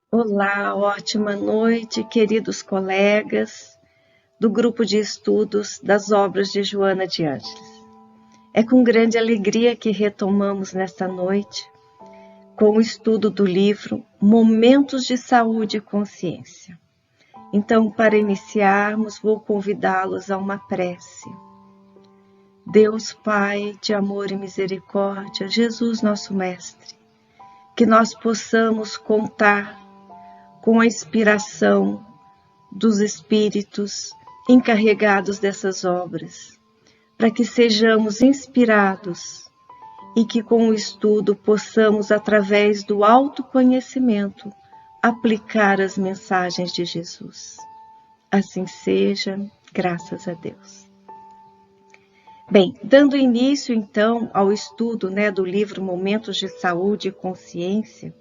Olá, ótima noite, queridos colegas do grupo de estudos das obras de Joana de Ângeles. É com grande alegria que retomamos nesta noite com o estudo do livro Momentos de Saúde e Consciência. Então, para iniciarmos, vou convidá-los a uma prece. Deus Pai de amor e misericórdia, Jesus nosso Mestre, que nós possamos contar com a inspiração dos espíritos encarregados dessas obras, para que sejamos inspirados e que com o estudo possamos, através do autoconhecimento, aplicar as mensagens de Jesus. Assim seja, graças a Deus. Bem, dando início então ao estudo do livro Momentos de Saúde e Consciência,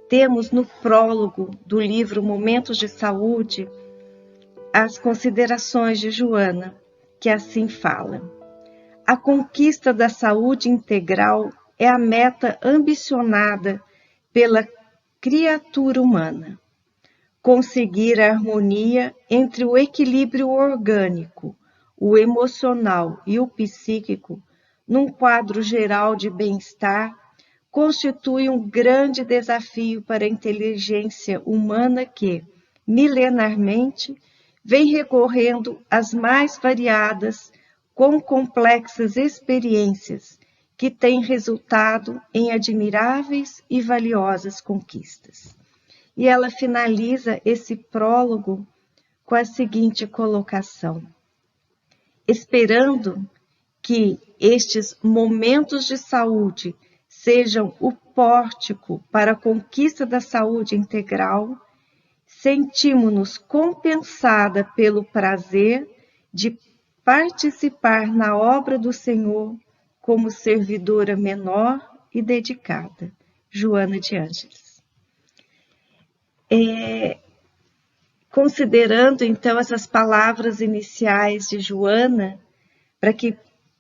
temos no prólogo do livro Momentos de Saúde as considerações de Joana, que assim fala: a conquista da saúde integral é a meta ambicionada pela criatura humana. Conseguir a harmonia entre o equilíbrio orgânico, o emocional e o psíquico, num quadro geral de bem-estar, constitui um grande desafio para a inteligência humana que, milenarmente, vem recorrendo às mais variadas, complexas experiências que têm resultado em admiráveis e valiosas conquistas. E ela finaliza esse prólogo com a seguinte colocação: esperando que estes momentos de saúde sejam o pórtico para a conquista da saúde integral, sentimos-nos compensada pelo prazer de participar na obra do Senhor como servidora menor e dedicada. Joana de Ângeles. Considerando então essas palavras iniciais de Joana,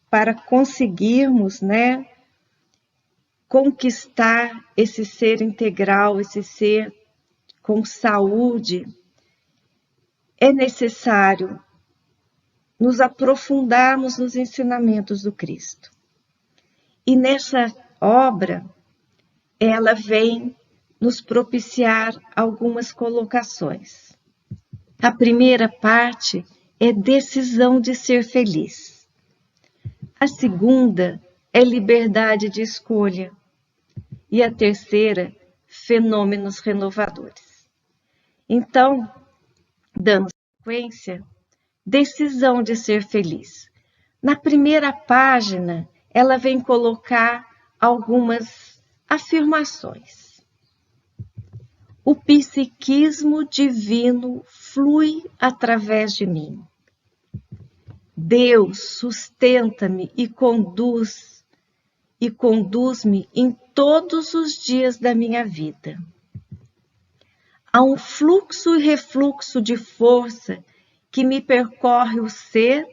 para conseguirmos, conquistar esse ser integral, esse ser com saúde, é necessário nos aprofundarmos nos ensinamentos do Cristo. E nessa obra, ela vem nos propiciar algumas colocações. A primeira parte é decisão de ser feliz. A segunda é liberdade de escolha. E a terceira, fenômenos renovadores. Então, dando sequência, decisão de ser feliz. Na primeira página, ela vem colocar algumas afirmações. O psiquismo divino flui através de mim. Deus sustenta-me e conduz-me em todos os dias da minha vida. Há um fluxo e refluxo de força que me percorre o ser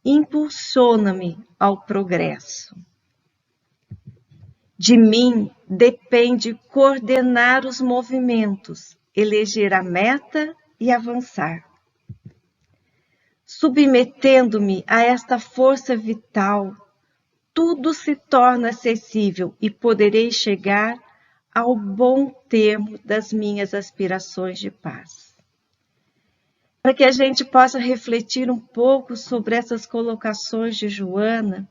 e impulsiona-me ao progresso. De mim depende coordenar os movimentos, eleger a meta e avançar. Submetendo-me a esta força vital, tudo se torna acessível e poderei chegar ao bom termo das minhas aspirações de paz. Para que a gente possa refletir um pouco sobre essas colocações de Joana,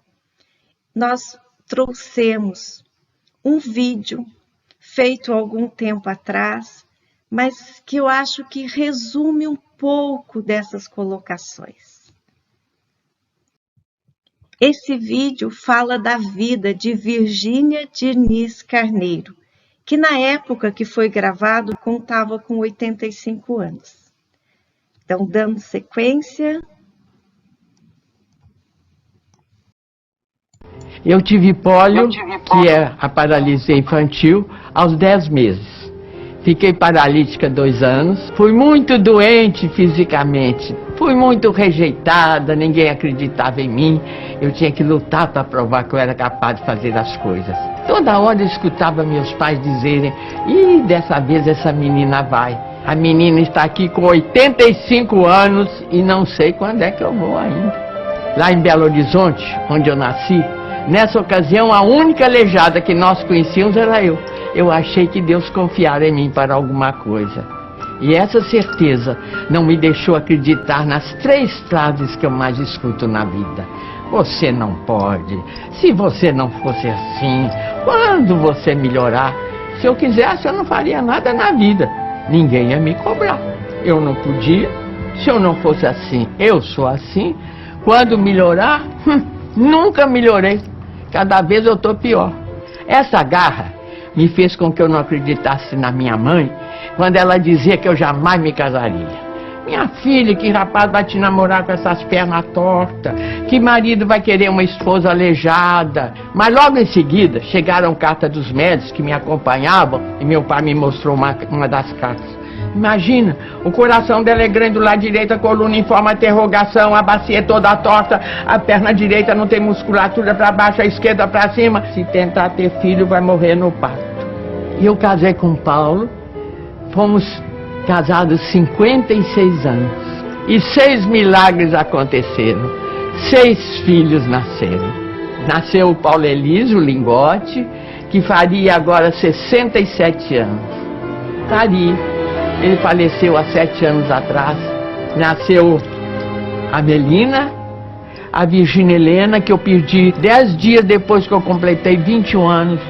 nós trouxemos um vídeo feito há algum tempo atrás, mas que eu acho que resume um pouco dessas colocações. Esse vídeo fala da vida de Virgínia Diniz Carneiro, que na época que foi gravado contava com 85 anos. Então, dando sequência. Eu tive pólio, que é a paralisia infantil, aos 10 meses. Fiquei paralítica 2 anos, fui muito doente fisicamente, fui muito rejeitada, ninguém acreditava em mim, eu tinha que lutar para provar que eu era capaz de fazer as coisas. Toda hora eu escutava meus pais dizerem, ih, dessa vez essa menina vai. A menina está aqui com 85 anos e não sei quando é que eu vou ainda. Lá em Belo Horizonte, onde eu nasci, nessa ocasião a única aleijada que nós conhecíamos era eu. Eu achei que Deus confiara em mim para alguma coisa. E essa certeza não me deixou acreditar nas 3 frases que eu mais escuto na vida. Você não pode. Se você não fosse assim, quando você melhorar? Se eu quisesse, eu não faria nada na vida. Ninguém ia me cobrar. Eu não podia. Se eu não fosse assim, eu sou assim. Quando melhorar? Nunca melhorei. Cada vez eu estou pior. Essa garra me fez com que eu não acreditasse na minha mãe quando ela dizia que eu jamais me casaria. Minha filha, que rapaz vai te namorar com essas pernas tortas? Que marido vai querer uma esposa aleijada? Mas logo em seguida chegaram cartas dos médicos que me acompanhavam e meu pai me mostrou uma das cartas. Imagina, o coração dela é grande do lado direito, a coluna em forma de interrogação, a bacia é toda torta, a perna direita não tem musculatura para baixo, a esquerda para cima. Se tentar ter filho, vai morrer no parto. E eu casei com o Paulo, fomos casados 56 anos. E 6 milagres aconteceram, 6 filhos nasceram. Nasceu o Paulo Elísio Lingote, que faria agora 67 anos. Tá ali. Ele faleceu há 7 anos atrás. Nasceu a Melina, a Virgínia Helena, que eu perdi 10 dias depois que eu completei 21 anos.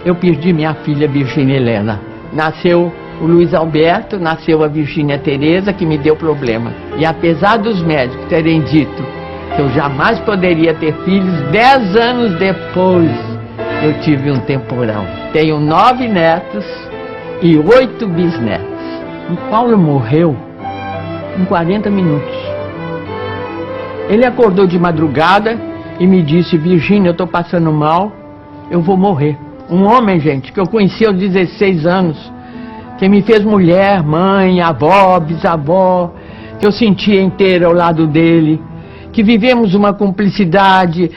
Eu perdi minha filha Virgínia Helena. Nasceu o Luiz Alberto, nasceu a Virgínia Tereza, que me deu problema. E apesar dos médicos terem dito que eu jamais poderia ter filhos, 10 anos depois eu tive um temporal. Tenho 9 netos e 8 bisnetos. O Paulo morreu em 40 minutos. Ele acordou de madrugada e me disse, Virgínia, eu estou passando mal, eu vou morrer. Um homem, gente, que eu conheci aos 16 anos, que me fez mulher, mãe, avó, bisavó, que eu sentia inteira ao lado dele, que vivemos uma cumplicidade,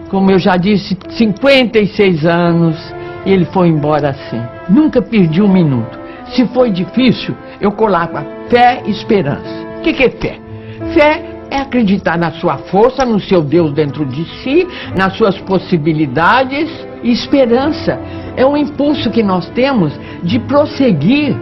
como eu já disse, 56 anos, e ele foi embora assim. Nunca perdi um minuto. Se foi difícil, eu colava fé e esperança. O que é fé? Fé é acreditar na sua força, no seu Deus dentro de si, nas suas possibilidades. E esperança é um impulso que nós temos de prosseguir,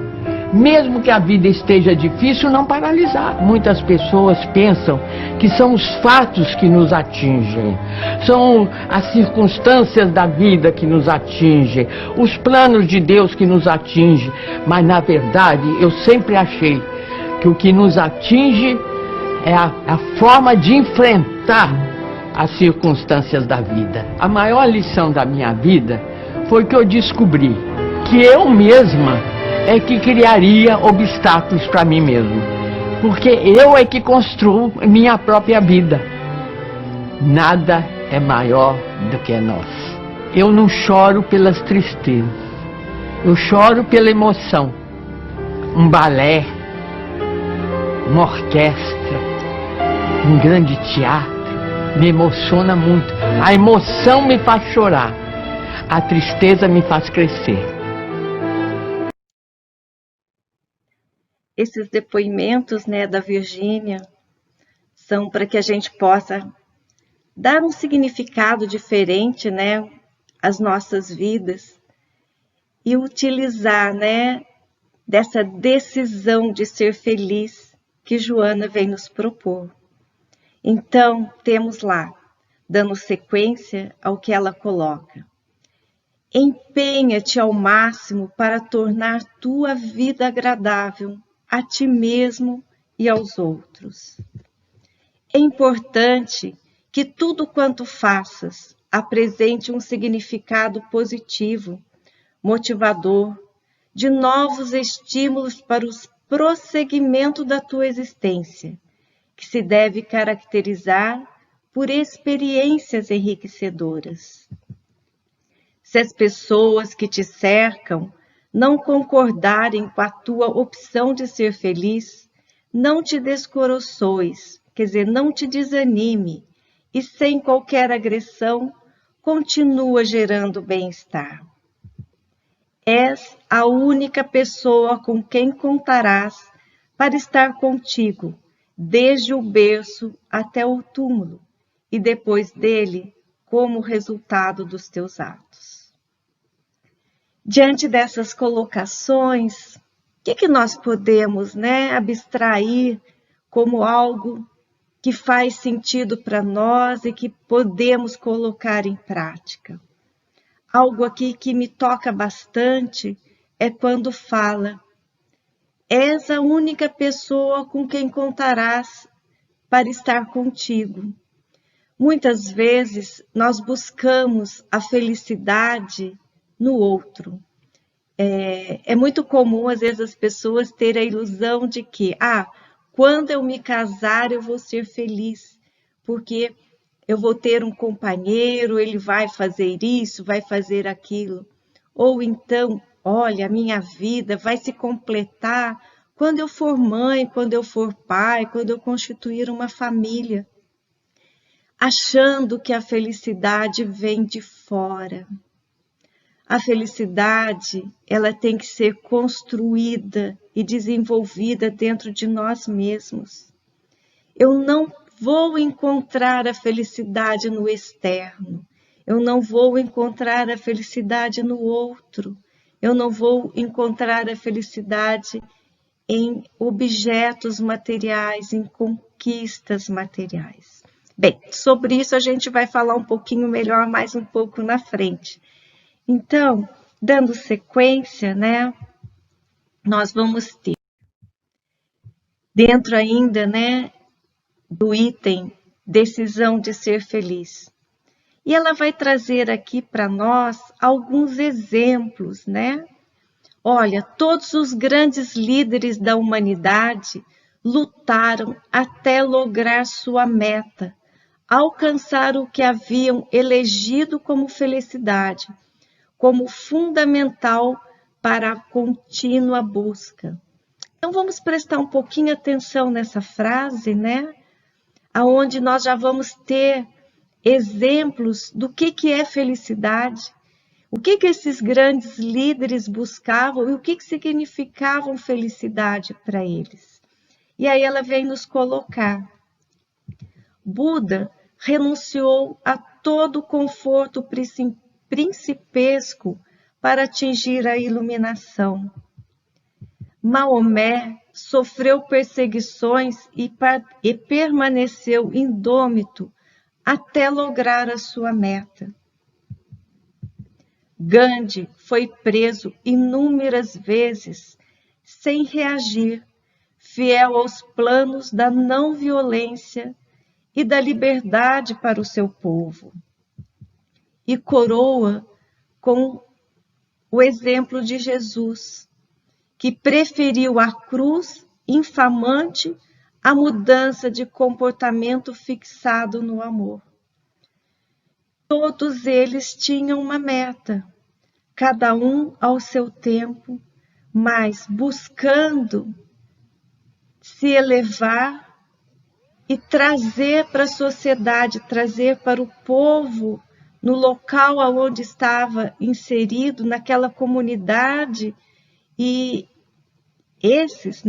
mesmo que a vida esteja difícil, não paralisar. Muitas pessoas pensam que são os fatos que nos atingem, são as circunstâncias da vida que nos atingem, os planos de Deus que nos atingem. Mas na verdade, eu sempre achei que o que nos atinge é a forma de enfrentar as circunstâncias da vida. A maior lição da minha vida foi que eu descobri que eu mesma é que criaria obstáculos para mim mesmo. Porque eu é que construo minha própria vida. Nada é maior do que nós. Eu não choro pelas tristezas. Eu choro pela emoção. Um balé, uma orquestra, um grande teatro me emociona muito. A emoção me faz chorar. A tristeza me faz crescer. Esses depoimentos, né, da Virgínia são para que a gente possa dar um significado diferente, né, às nossas vidas e utilizar, né, dessa decisão de ser feliz que Joana vem nos propor. Então, temos lá, dando sequência ao que ela coloca. Empenha-te ao máximo para tornar tua vida agradável a ti mesmo e aos outros. É importante que tudo quanto faças apresente um significado positivo, motivador, de novos estímulos para o prosseguimento da tua existência, que se deve caracterizar por experiências enriquecedoras. Se as pessoas que te cercam não concordarem com a tua opção de ser feliz, não te descoroçoes, quer dizer, não te desanime, e sem qualquer agressão, continua gerando bem-estar. És a única pessoa com quem contarás para estar contigo, desde o berço até o túmulo, e depois dele, como resultado dos teus atos. Diante dessas colocações, o que nós podemos, abstrair como algo que faz sentido para nós e que podemos colocar em prática? Algo aqui que me toca bastante é quando fala: és a única pessoa com quem contarás para estar contigo. Muitas vezes nós buscamos a felicidade no outro. É muito comum, às vezes, as pessoas terem a ilusão de que, quando eu me casar eu vou ser feliz, porque eu vou ter um companheiro, ele vai fazer isso, vai fazer aquilo. Ou então, olha, a minha vida vai se completar quando eu for mãe, quando eu for pai, quando eu constituir uma família. Achando que a felicidade vem de fora. A felicidade, ela tem que ser construída e desenvolvida dentro de nós mesmos. Eu não vou encontrar a felicidade no externo. Eu não vou encontrar a felicidade no outro. Eu não vou encontrar a felicidade em objetos materiais, em conquistas materiais. Bem, sobre isso a gente vai falar um pouquinho melhor mais um pouco na frente. Então, dando sequência, nós vamos ter, dentro ainda, do item decisão de ser feliz. E ela vai trazer aqui para nós alguns exemplos, Olha, todos os grandes líderes da humanidade lutaram até lograr sua meta, alcançar o que haviam elegido como felicidade, como fundamental para a contínua busca. Então vamos prestar um pouquinho atenção nessa frase, aonde nós já vamos ter exemplos do que é felicidade, o que esses grandes líderes buscavam e o que significavam felicidade para eles. E aí ela vem nos colocar. Buda renunciou a todo o conforto principesco para atingir a iluminação. Maomé sofreu perseguições e permaneceu indômito até lograr a sua meta. Gandhi foi preso inúmeras vezes sem reagir, fiel aos planos da não violência e da liberdade para o seu povo. E coroa com o exemplo de Jesus, que preferiu a cruz infamante à mudança de comportamento fixado no amor. Todos eles tinham uma meta, cada um ao seu tempo, mas buscando se elevar e trazer para a sociedade, trazer para o povo, no local onde estava inserido, naquela comunidade. E esses,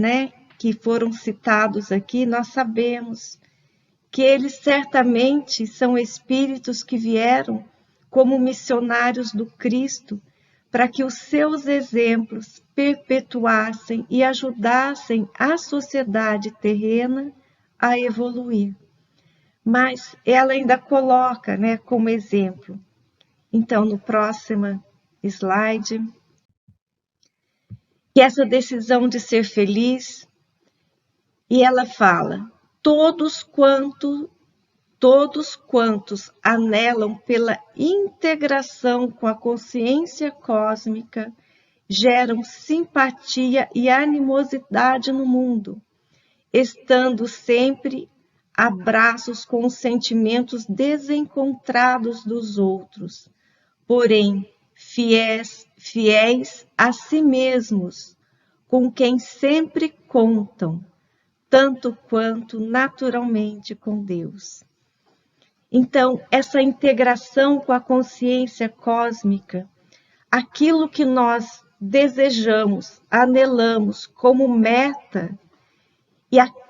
que foram citados aqui, nós sabemos que eles certamente são espíritos que vieram como missionários do Cristo, para que os seus exemplos perpetuassem e ajudassem a sociedade terrena a evoluir. Mas ela ainda coloca, como exemplo. Então, no próximo slide, que essa decisão de ser feliz, e ela fala: todos quantos anelam pela integração com a consciência cósmica geram simpatia e animosidade no mundo, estando sempre a braços com os sentimentos desencontrados dos outros, porém fiéis fiéis a si mesmos, com quem sempre contam, tanto quanto naturalmente com Deus. Então, essa integração com a consciência cósmica, aquilo que nós desejamos, anelamos como meta,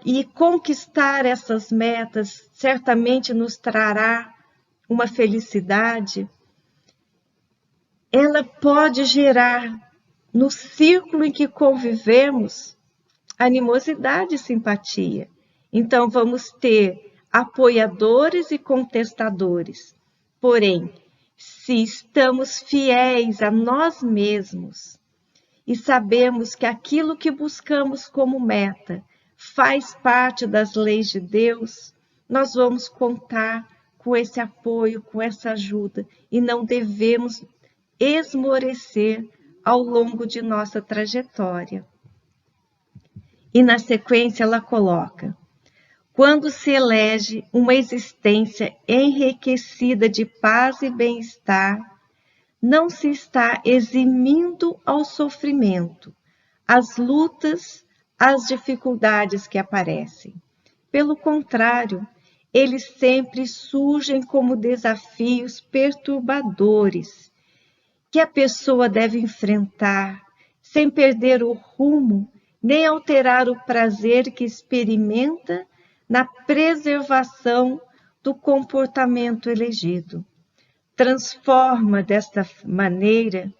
e conquistar essas metas certamente nos trará uma felicidade, ela pode gerar no círculo em que convivemos animosidade e simpatia. Então vamos ter apoiadores e contestadores. Porém, se estamos fiéis a nós mesmos e sabemos que aquilo que buscamos como meta faz parte das leis de Deus, nós vamos contar com esse apoio, com essa ajuda, e não devemos esmorecer ao longo de nossa trajetória. E na sequência ela coloca: quando se elege uma existência enriquecida de paz e bem-estar, não se está eximindo ao sofrimento, às lutas, às dificuldades que aparecem. Pelo contrário, eles sempre surgem como desafios perturbadores, que a pessoa deve enfrentar, sem perder o rumo, nem alterar o prazer que experimenta na preservação do comportamento elegido. Transforma desta maneira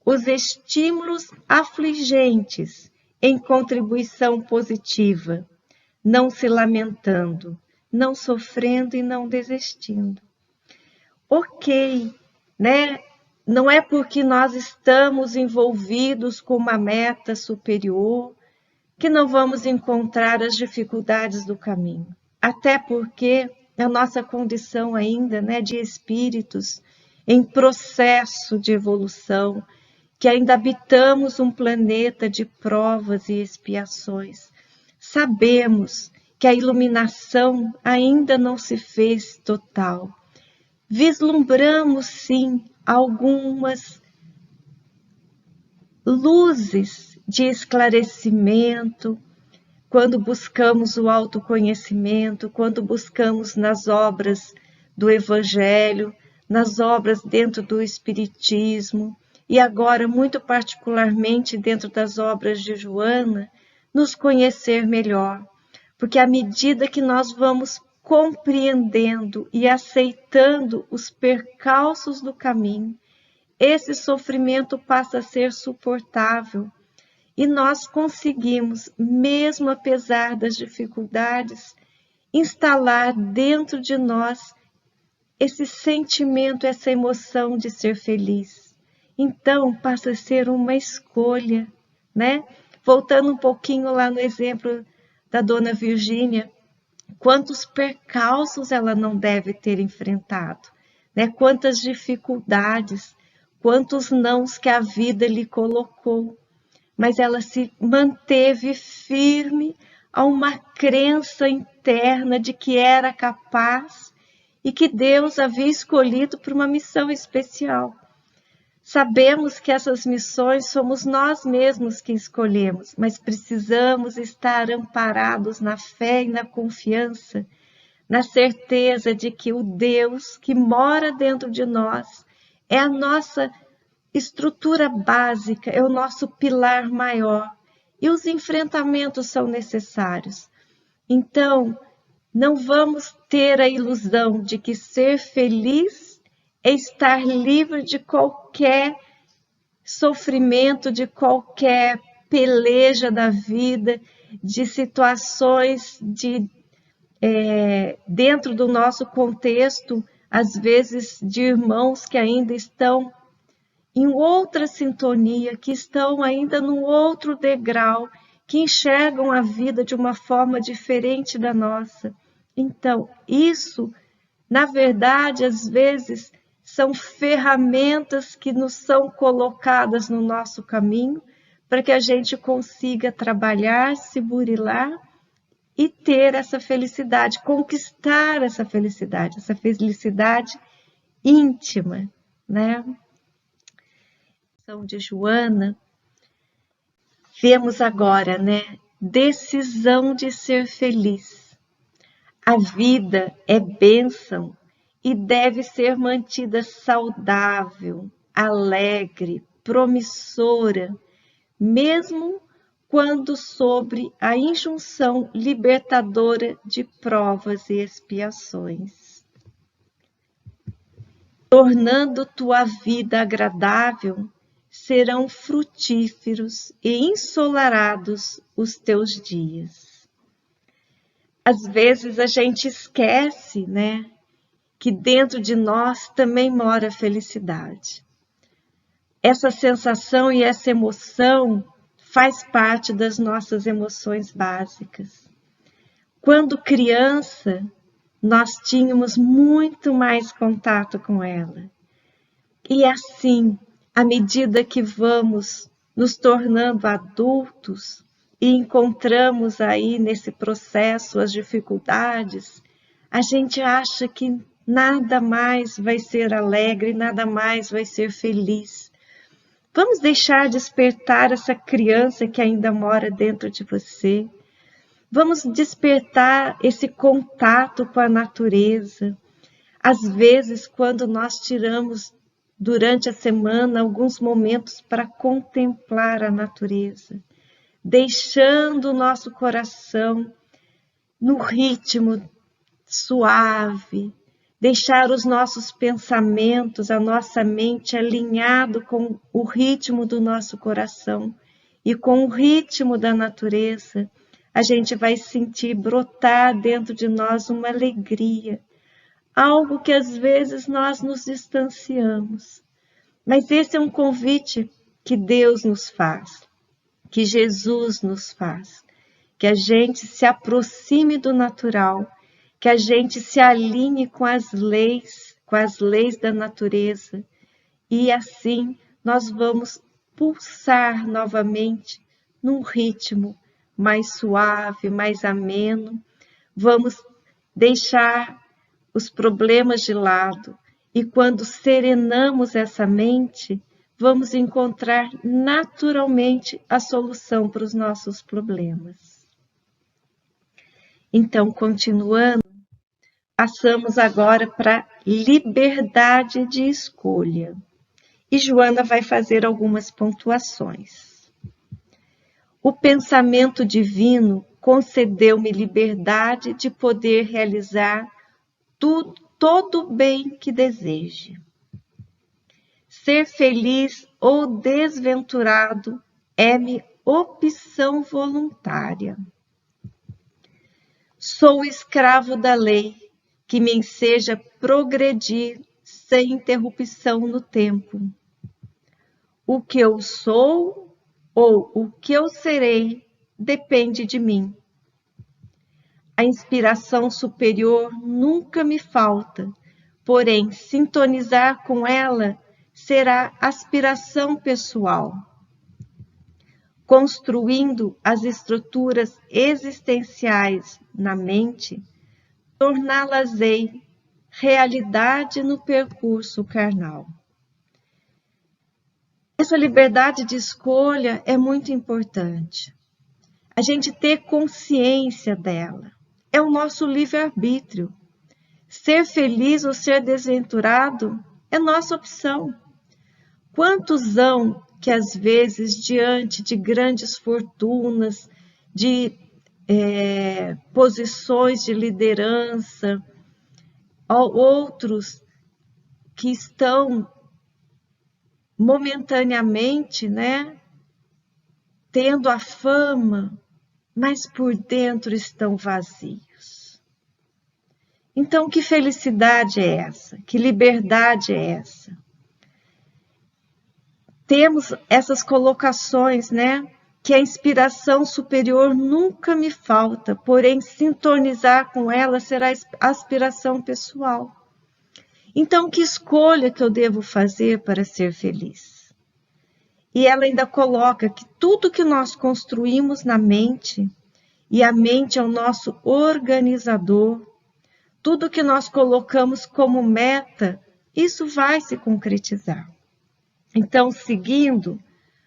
os estímulos afligentes em contribuição positiva, não se lamentando, não sofrendo e não desistindo. Ok, né? Não é porque nós estamos envolvidos com uma meta superior que não vamos encontrar as dificuldades do caminho. Até porque a nossa condição ainda, né, de espíritos em processo de evolução, que ainda habitamos um planeta de provas e expiações. Sabemos que a iluminação ainda não se fez total. Vislumbramos, sim, algumas luzes de esclarecimento quando buscamos o autoconhecimento, quando buscamos nas obras do Evangelho, nas obras dentro do Espiritismo, e agora, muito particularmente, dentro das obras de Joana, nos conhecer melhor. Porque à medida que nós vamos compreendendo e aceitando os percalços do caminho, esse sofrimento passa a ser suportável. E nós conseguimos, mesmo apesar das dificuldades, instalar dentro de nós esse sentimento, essa emoção de ser feliz. Então, passa a ser uma escolha, né? Voltando um pouquinho lá no exemplo da Dona Virgínia, quantos percalços ela não deve ter enfrentado, né? Quantas dificuldades, quantos nãos que a vida lhe colocou, mas ela se manteve firme a uma crença interna de que era capaz e que Deus havia escolhido para uma missão especial. Sabemos que essas missões somos nós mesmos que escolhemos, mas precisamos estar amparados na fé e na confiança, na certeza de que o Deus que mora dentro de nós é a nossa estrutura básica, é o nosso pilar maior, e os enfrentamentos são necessários. Então, não vamos ter a ilusão de que ser feliz é estar livre de qualquer sofrimento, de qualquer peleja da vida, de situações dentro do nosso contexto, às vezes de irmãos que ainda estão em outra sintonia, que estão ainda num outro degrau, que enxergam a vida de uma forma diferente da nossa. Então, isso, na verdade, às vezes, são ferramentas que nos são colocadas no nosso caminho para que a gente consiga trabalhar, se burilar e ter essa felicidade, conquistar essa felicidade íntima, né? meditação de Joana, vemos agora, né? Decisão de ser feliz. A vida é bênção e deve ser mantida saudável, alegre, promissora, mesmo quando sobre a injunção libertadora de provas e expiações. Tornando tua vida agradável, serão frutíferos e ensolarados os teus dias. Às vezes a gente esquece, né, que dentro de nós também mora a felicidade. Essa sensação e essa emoção faz parte das nossas emoções básicas. Quando criança, nós tínhamos muito mais contato com ela. E assim, à medida que vamos nos tornando adultos e encontramos aí nesse processo as dificuldades, a gente acha que nada mais vai ser alegre, nada mais vai ser feliz. Vamos deixar despertar essa criança que ainda mora dentro de você. Vamos despertar esse contato com a natureza. Às vezes, quando nós tiramos durante a semana alguns momentos para contemplar a natureza, deixando o nosso coração no ritmo suave, deixar os nossos pensamentos, a nossa mente alinhado com o ritmo do nosso coração e com o ritmo da natureza, a gente vai sentir brotar dentro de nós uma alegria, algo que às vezes nós nos distanciamos. Mas esse é um convite que Deus nos faz, que Jesus nos faz, que a gente se aproxime do natural, que a gente se alinhe com as leis da natureza, e assim nós vamos pulsar novamente num ritmo mais suave, mais ameno. Vamos deixar os problemas de lado e quando serenamos essa mente, vamos encontrar naturalmente a solução para os nossos problemas. Então, continuando, passamos agora para liberdade de escolha. E Joana vai fazer algumas pontuações. O pensamento divino concedeu-me liberdade de poder realizar todo o bem que deseje. Ser feliz ou desventurado é-me opção voluntária. Sou escravo da lei, que me enseja progredir sem interrupção no tempo. O que eu sou ou o que eu serei depende de mim. A inspiração superior nunca me falta, porém, sintonizar com ela será aspiração pessoal. Construindo as estruturas existenciais na mente, torná-las-ei realidade no percurso carnal. Essa liberdade de escolha é muito importante. A gente ter consciência dela. É o nosso livre-arbítrio. Ser feliz ou ser desventurado é nossa opção. Quantos hão que às vezes, diante de grandes fortunas, de posições de liderança, outros que estão momentaneamente, né, tendo a fama, mas por dentro estão vazios. Então, que felicidade é essa? Que liberdade é essa? Temos essas colocações, né? Que a inspiração superior nunca me falta, porém sintonizar com ela será aspiração pessoal. Então, que escolha que eu devo fazer para ser feliz? E ela ainda coloca que tudo que nós construímos na mente, e a mente é o nosso organizador, tudo que nós colocamos como meta, isso vai se concretizar. Então, seguindo,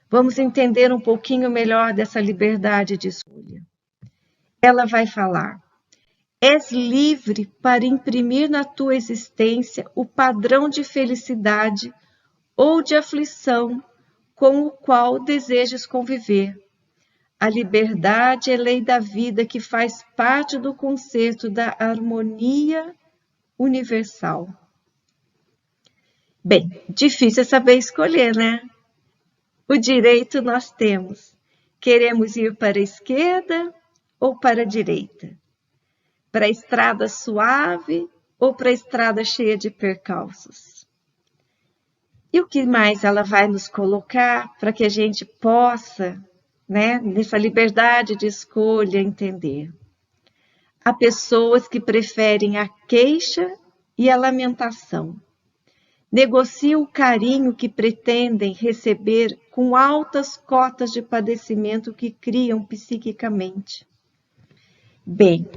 vamos entender um pouquinho melhor dessa liberdade de escolha. Ela vai falar: és livre para imprimir na tua existência o padrão de felicidade ou de aflição com o qual desejas conviver. A liberdade é lei da vida que faz parte do conceito da harmonia universal. Bem, difícil é saber escolher, né? O direito nós temos. Queremos ir para a esquerda ou para a direita? Para a estrada suave ou para a estrada cheia de percalços? E o que mais ela vai nos colocar para que a gente possa, né, nessa liberdade de escolha, entender? Há pessoas que preferem a queixa e a lamentação. Negociam o carinho que pretendem receber com altas cotas de padecimento que criam psiquicamente. Bem,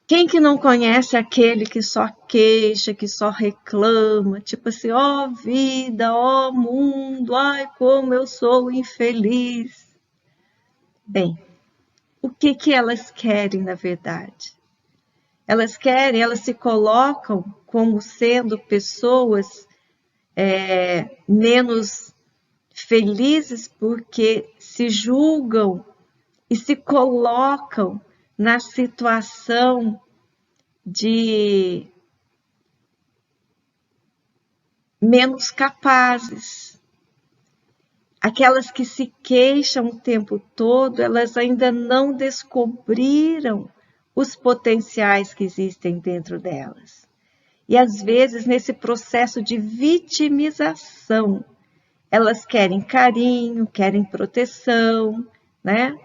quem que não conhece aquele que só queixa, que só reclama, tipo assim, ó vida, ó mundo, ai como eu sou infeliz. Bem, o que elas querem na verdade? Elas se colocam como sendo pessoas menos felizes porque se julgam e se colocam na situação de menos capazes. Aquelas que se queixam o tempo todo, elas ainda não descobriram os potenciais que existem dentro delas. E às vezes, nesse processo de vitimização, elas querem carinho, querem proteção, né?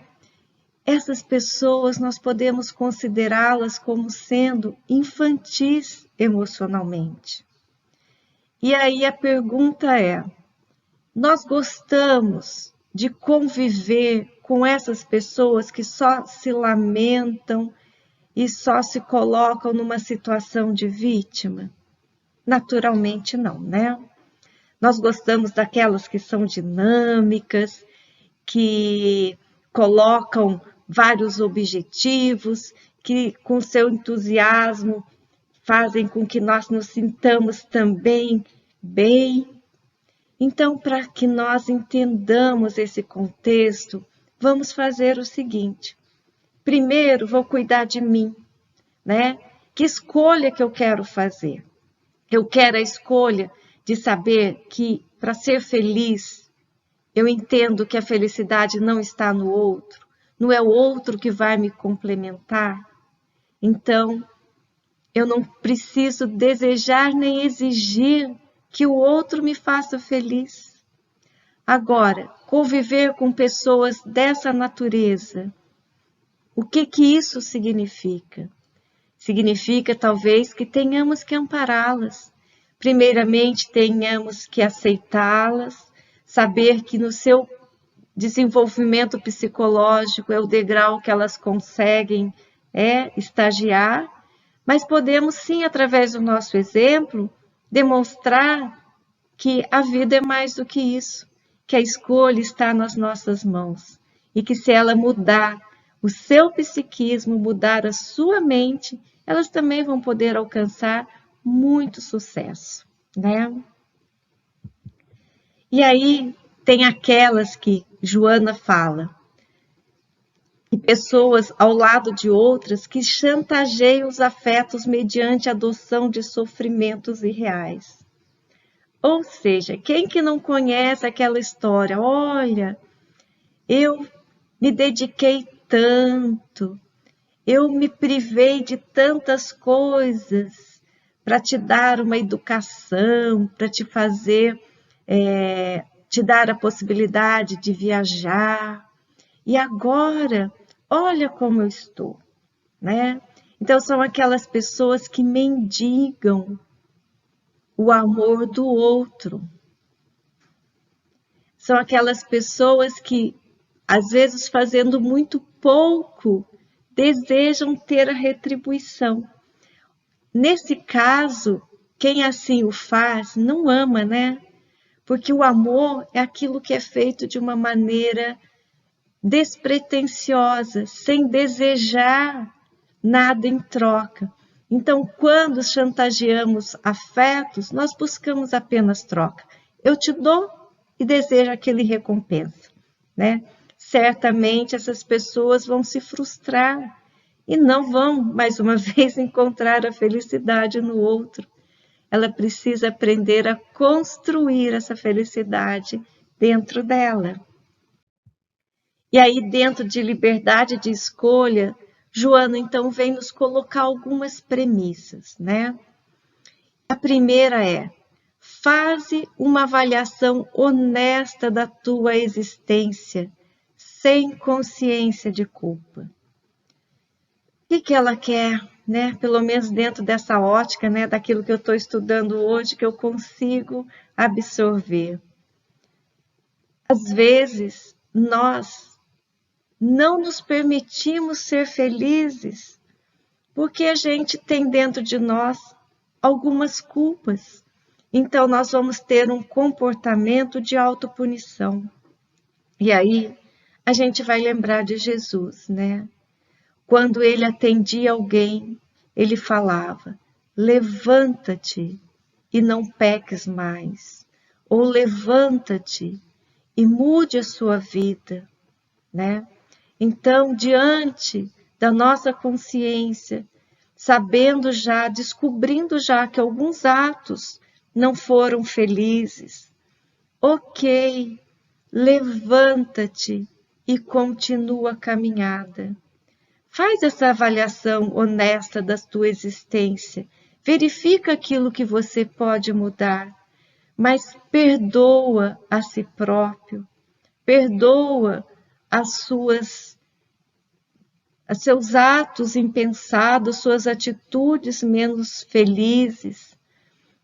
Essas pessoas nós podemos considerá-las como sendo infantis emocionalmente. E aí a pergunta é: nós gostamos de conviver com essas pessoas que só se lamentam e só se colocam numa situação de vítima? Naturalmente não, né? Nós gostamos daquelas que são dinâmicas, que colocam vários objetivos, que com seu entusiasmo fazem com que nós nos sintamos também bem. Então, para que nós entendamos esse contexto, vamos fazer o seguinte. Primeiro, vou cuidar de mim, né? Que escolha que eu quero fazer? Eu quero a escolha de saber que, para ser feliz, eu entendo que a felicidade não está no outro, não é o outro que vai me complementar. Então, eu não preciso desejar nem exigir que o outro me faça feliz. Agora, conviver com pessoas dessa natureza, o que isso significa? Significa, talvez, que tenhamos que ampará-las. Primeiramente, tenhamos que aceitá-las, saber que no seu desenvolvimento psicológico é o degrau que elas conseguem estagiar, mas podemos sim, através do nosso exemplo, demonstrar que a vida é mais do que isso, que a escolha está nas nossas mãos e que se ela mudar o seu psiquismo, mudar a sua mente, elas também vão poder alcançar muito sucesso, né? E aí tem aquelas que Joana fala, e pessoas ao lado de outras que chantageiam os afetos mediante a adoção de sofrimentos irreais. Ou seja, quem que não conhece aquela história? Olha, eu me dediquei tanto, eu me privei de tantas coisas para te dar uma educação, para te fazer, te dar a possibilidade de viajar. E agora, olha como eu estou, né? Então, são aquelas pessoas que mendigam o amor do outro. São aquelas pessoas que, às vezes, fazendo muito pouco, desejam ter a retribuição. Nesse caso, quem assim o faz, não ama, né? Porque o amor é aquilo que é feito de uma maneira despretensiosa, sem desejar nada em troca. Então, quando chantageamos afetos, nós buscamos apenas troca. Eu te dou e desejo aquele recompensa, né? Certamente essas pessoas vão se frustrar e não vão, mais uma vez, encontrar a felicidade no outro. Ela precisa aprender a construir essa felicidade dentro dela. E aí, dentro de liberdade de escolha, Joana, então, vem nos colocar algumas premissas, né? A primeira é: faze uma avaliação honesta da tua existência, sem consciência de culpa. O que ela quer, né? Pelo menos dentro dessa ótica, né? Daquilo que eu estou estudando hoje, que eu consigo absorver. Às vezes, nós não nos permitimos ser felizes porque a gente tem dentro de nós algumas culpas. Então, nós vamos ter um comportamento de autopunição. E aí, a gente vai lembrar de Jesus, né? Quando ele atendia alguém, ele falava: levanta-te e não peques mais. Ou levanta-te e mude a sua vida, né? Então, diante da nossa consciência, sabendo já, descobrindo já que alguns atos não foram felizes, ok, levanta-te e continua a caminhada. Faz essa avaliação honesta da tua existência, verifica aquilo que você pode mudar, mas perdoa a si próprio, perdoa seus atos impensados, suas atitudes menos felizes,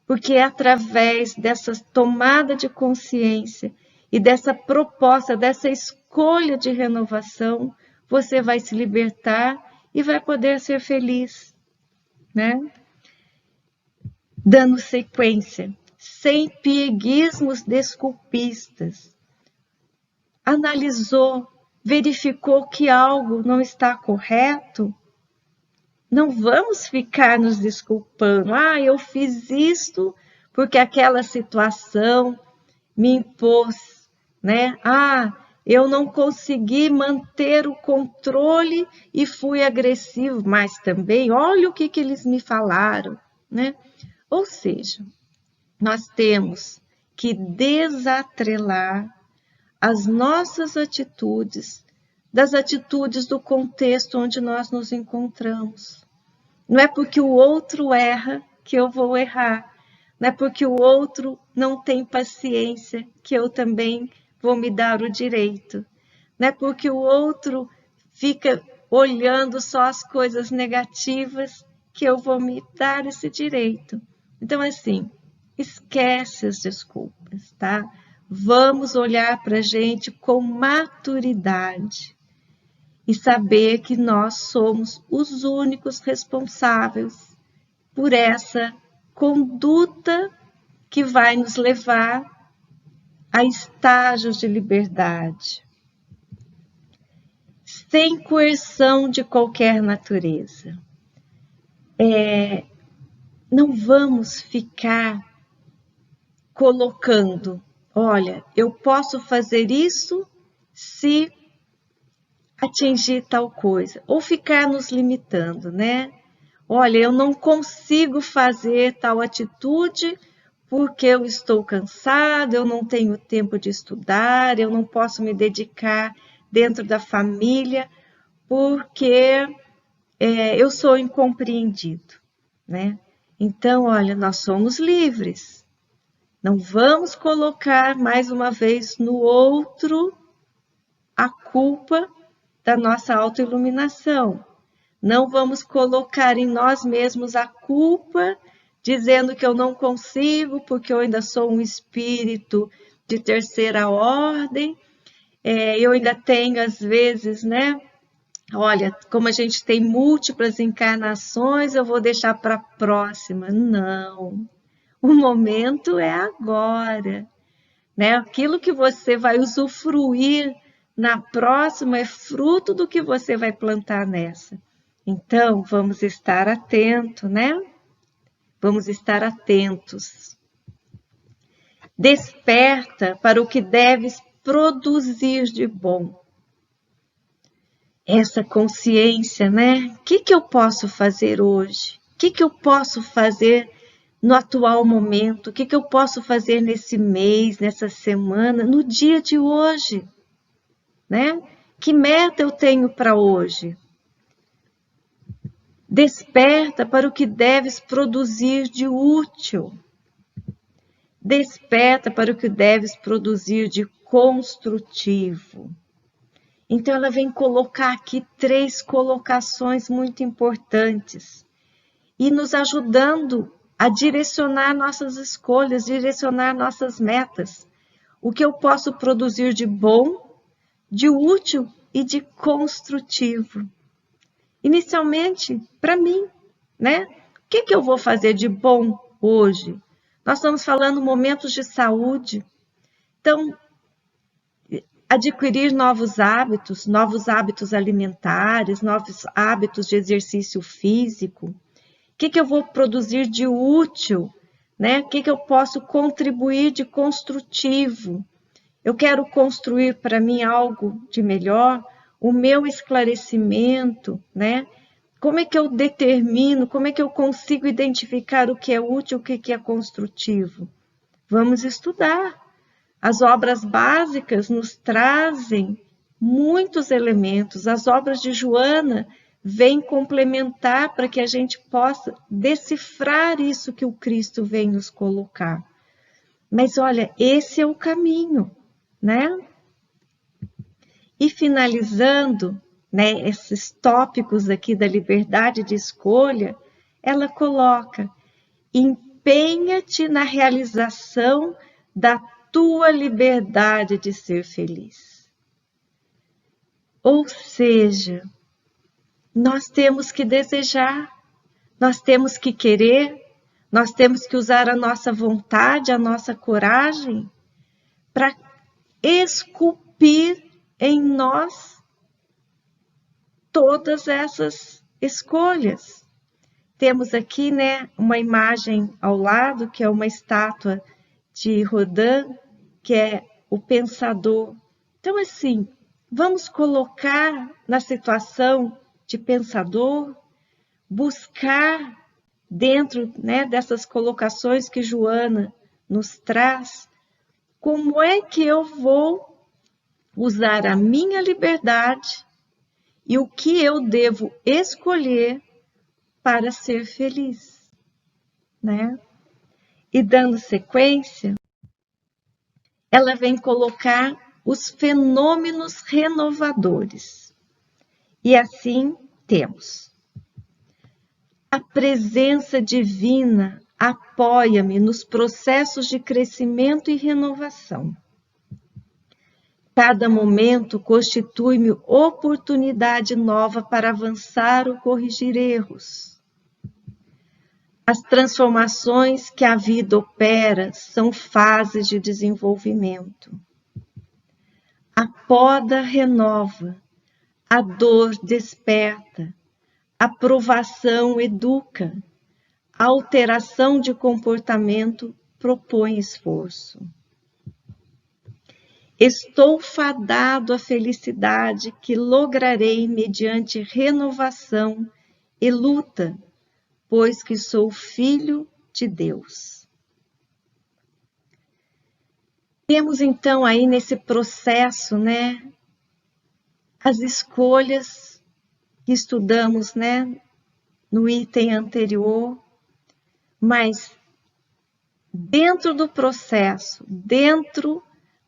porque é através dessa tomada de consciência e dessa proposta, dessa escolha de renovação, você vai se libertar e vai poder ser feliz, né? Dando sequência, sem pieguismos desculpistas. Analisou, verificou que algo não está correto, não vamos ficar nos desculpando. Eu fiz isto porque aquela situação me impôs, né? Eu não consegui manter o controle e fui agressivo, mas também, olha o que eles me falaram, né? Ou seja, nós temos que desatrelar as nossas atitudes das atitudes do contexto onde nós nos encontramos. Não é porque o outro erra que eu vou errar. Não é porque o outro não tem paciência que eu também vou me dar o direito. Não é porque o outro fica olhando só as coisas negativas que eu vou me dar esse direito. Então, assim, esquece as desculpas, tá? Vamos olhar para a gente com maturidade e saber que nós somos os únicos responsáveis por essa conduta que vai nos levar a estágios de liberdade, sem coerção de qualquer natureza. Não vamos ficar colocando, olha, eu posso fazer isso se atingir tal coisa, ou ficar nos limitando, né? Olha, eu não consigo fazer tal atitude porque eu estou cansado, eu não tenho tempo de estudar, eu não posso me dedicar dentro da família porque eu sou incompreendido, né? Então, olha, nós somos livres. Não vamos colocar mais uma vez no outro a culpa da nossa autoiluminação. Não vamos colocar em nós mesmos a culpa, dizendo que eu não consigo, porque eu ainda sou um espírito de terceira ordem. Eu ainda tenho, às vezes, né? Olha, como a gente tem múltiplas encarnações, eu vou deixar para a próxima. Não. O momento é agora. né? Aquilo que você vai usufruir na próxima é fruto do que você vai plantar nessa. Então, vamos estar atentos, né? Vamos estar atentos. Desperta para o que deves produzir de bom. Essa consciência, né? O que eu posso fazer hoje? O que eu posso fazer no atual momento? O que eu posso fazer nesse mês, nessa semana, no dia de hoje? Né? Que meta eu tenho para hoje? Desperta para o que deves produzir de útil. Desperta para o que deves produzir de construtivo. Então, ela vem colocar aqui 3 colocações muito importantes e nos ajudando a direcionar nossas escolhas, direcionar nossas metas. O que eu posso produzir de bom, de útil e de construtivo. Inicialmente, para mim, né? O que eu vou fazer de bom hoje? Nós estamos falando momentos de saúde. Então, adquirir novos hábitos alimentares, novos hábitos de exercício físico. O que eu vou produzir de útil, né? O que eu posso contribuir de construtivo? Eu quero construir para mim algo de melhor, o meu esclarecimento, né? Como é que eu determino, como é que eu consigo identificar o que é útil, o que é construtivo? Vamos estudar. As obras básicas nos trazem muitos elementos. As obras de Joana vêm complementar para que a gente possa decifrar isso que o Cristo vem nos colocar. Mas olha, esse é o caminho, né? E finalizando, né, esses tópicos aqui da liberdade de escolha, ela coloca: empenha-te na realização da tua liberdade de ser feliz. Ou seja, nós temos que desejar, nós temos que querer, nós temos que usar a nossa vontade, a nossa coragem para esculpir em nós todas essas escolhas. Temos aqui, né, uma imagem ao lado, que é uma estátua de Rodin, que é o pensador. Então, assim, vamos colocar na situação de pensador, buscar dentro, né, dessas colocações que Joana nos traz, como é que eu vou usar a minha liberdade e o que eu devo escolher para ser feliz, né? E dando sequência, ela vem colocar os fenômenos renovadores. E assim temos: a presença divina apoia-me nos processos de crescimento e renovação. Cada momento constitui-me oportunidade nova para avançar ou corrigir erros. As transformações que a vida opera são fases de desenvolvimento. A poda renova, a dor desperta, a provação educa, a alteração de comportamento propõe esforço. Estou fadado à felicidade que lograrei mediante renovação e luta, pois que sou filho de Deus. Temos então aí nesse processo, né, as escolhas que estudamos, né, no item anterior, mas dentro do processo, dentro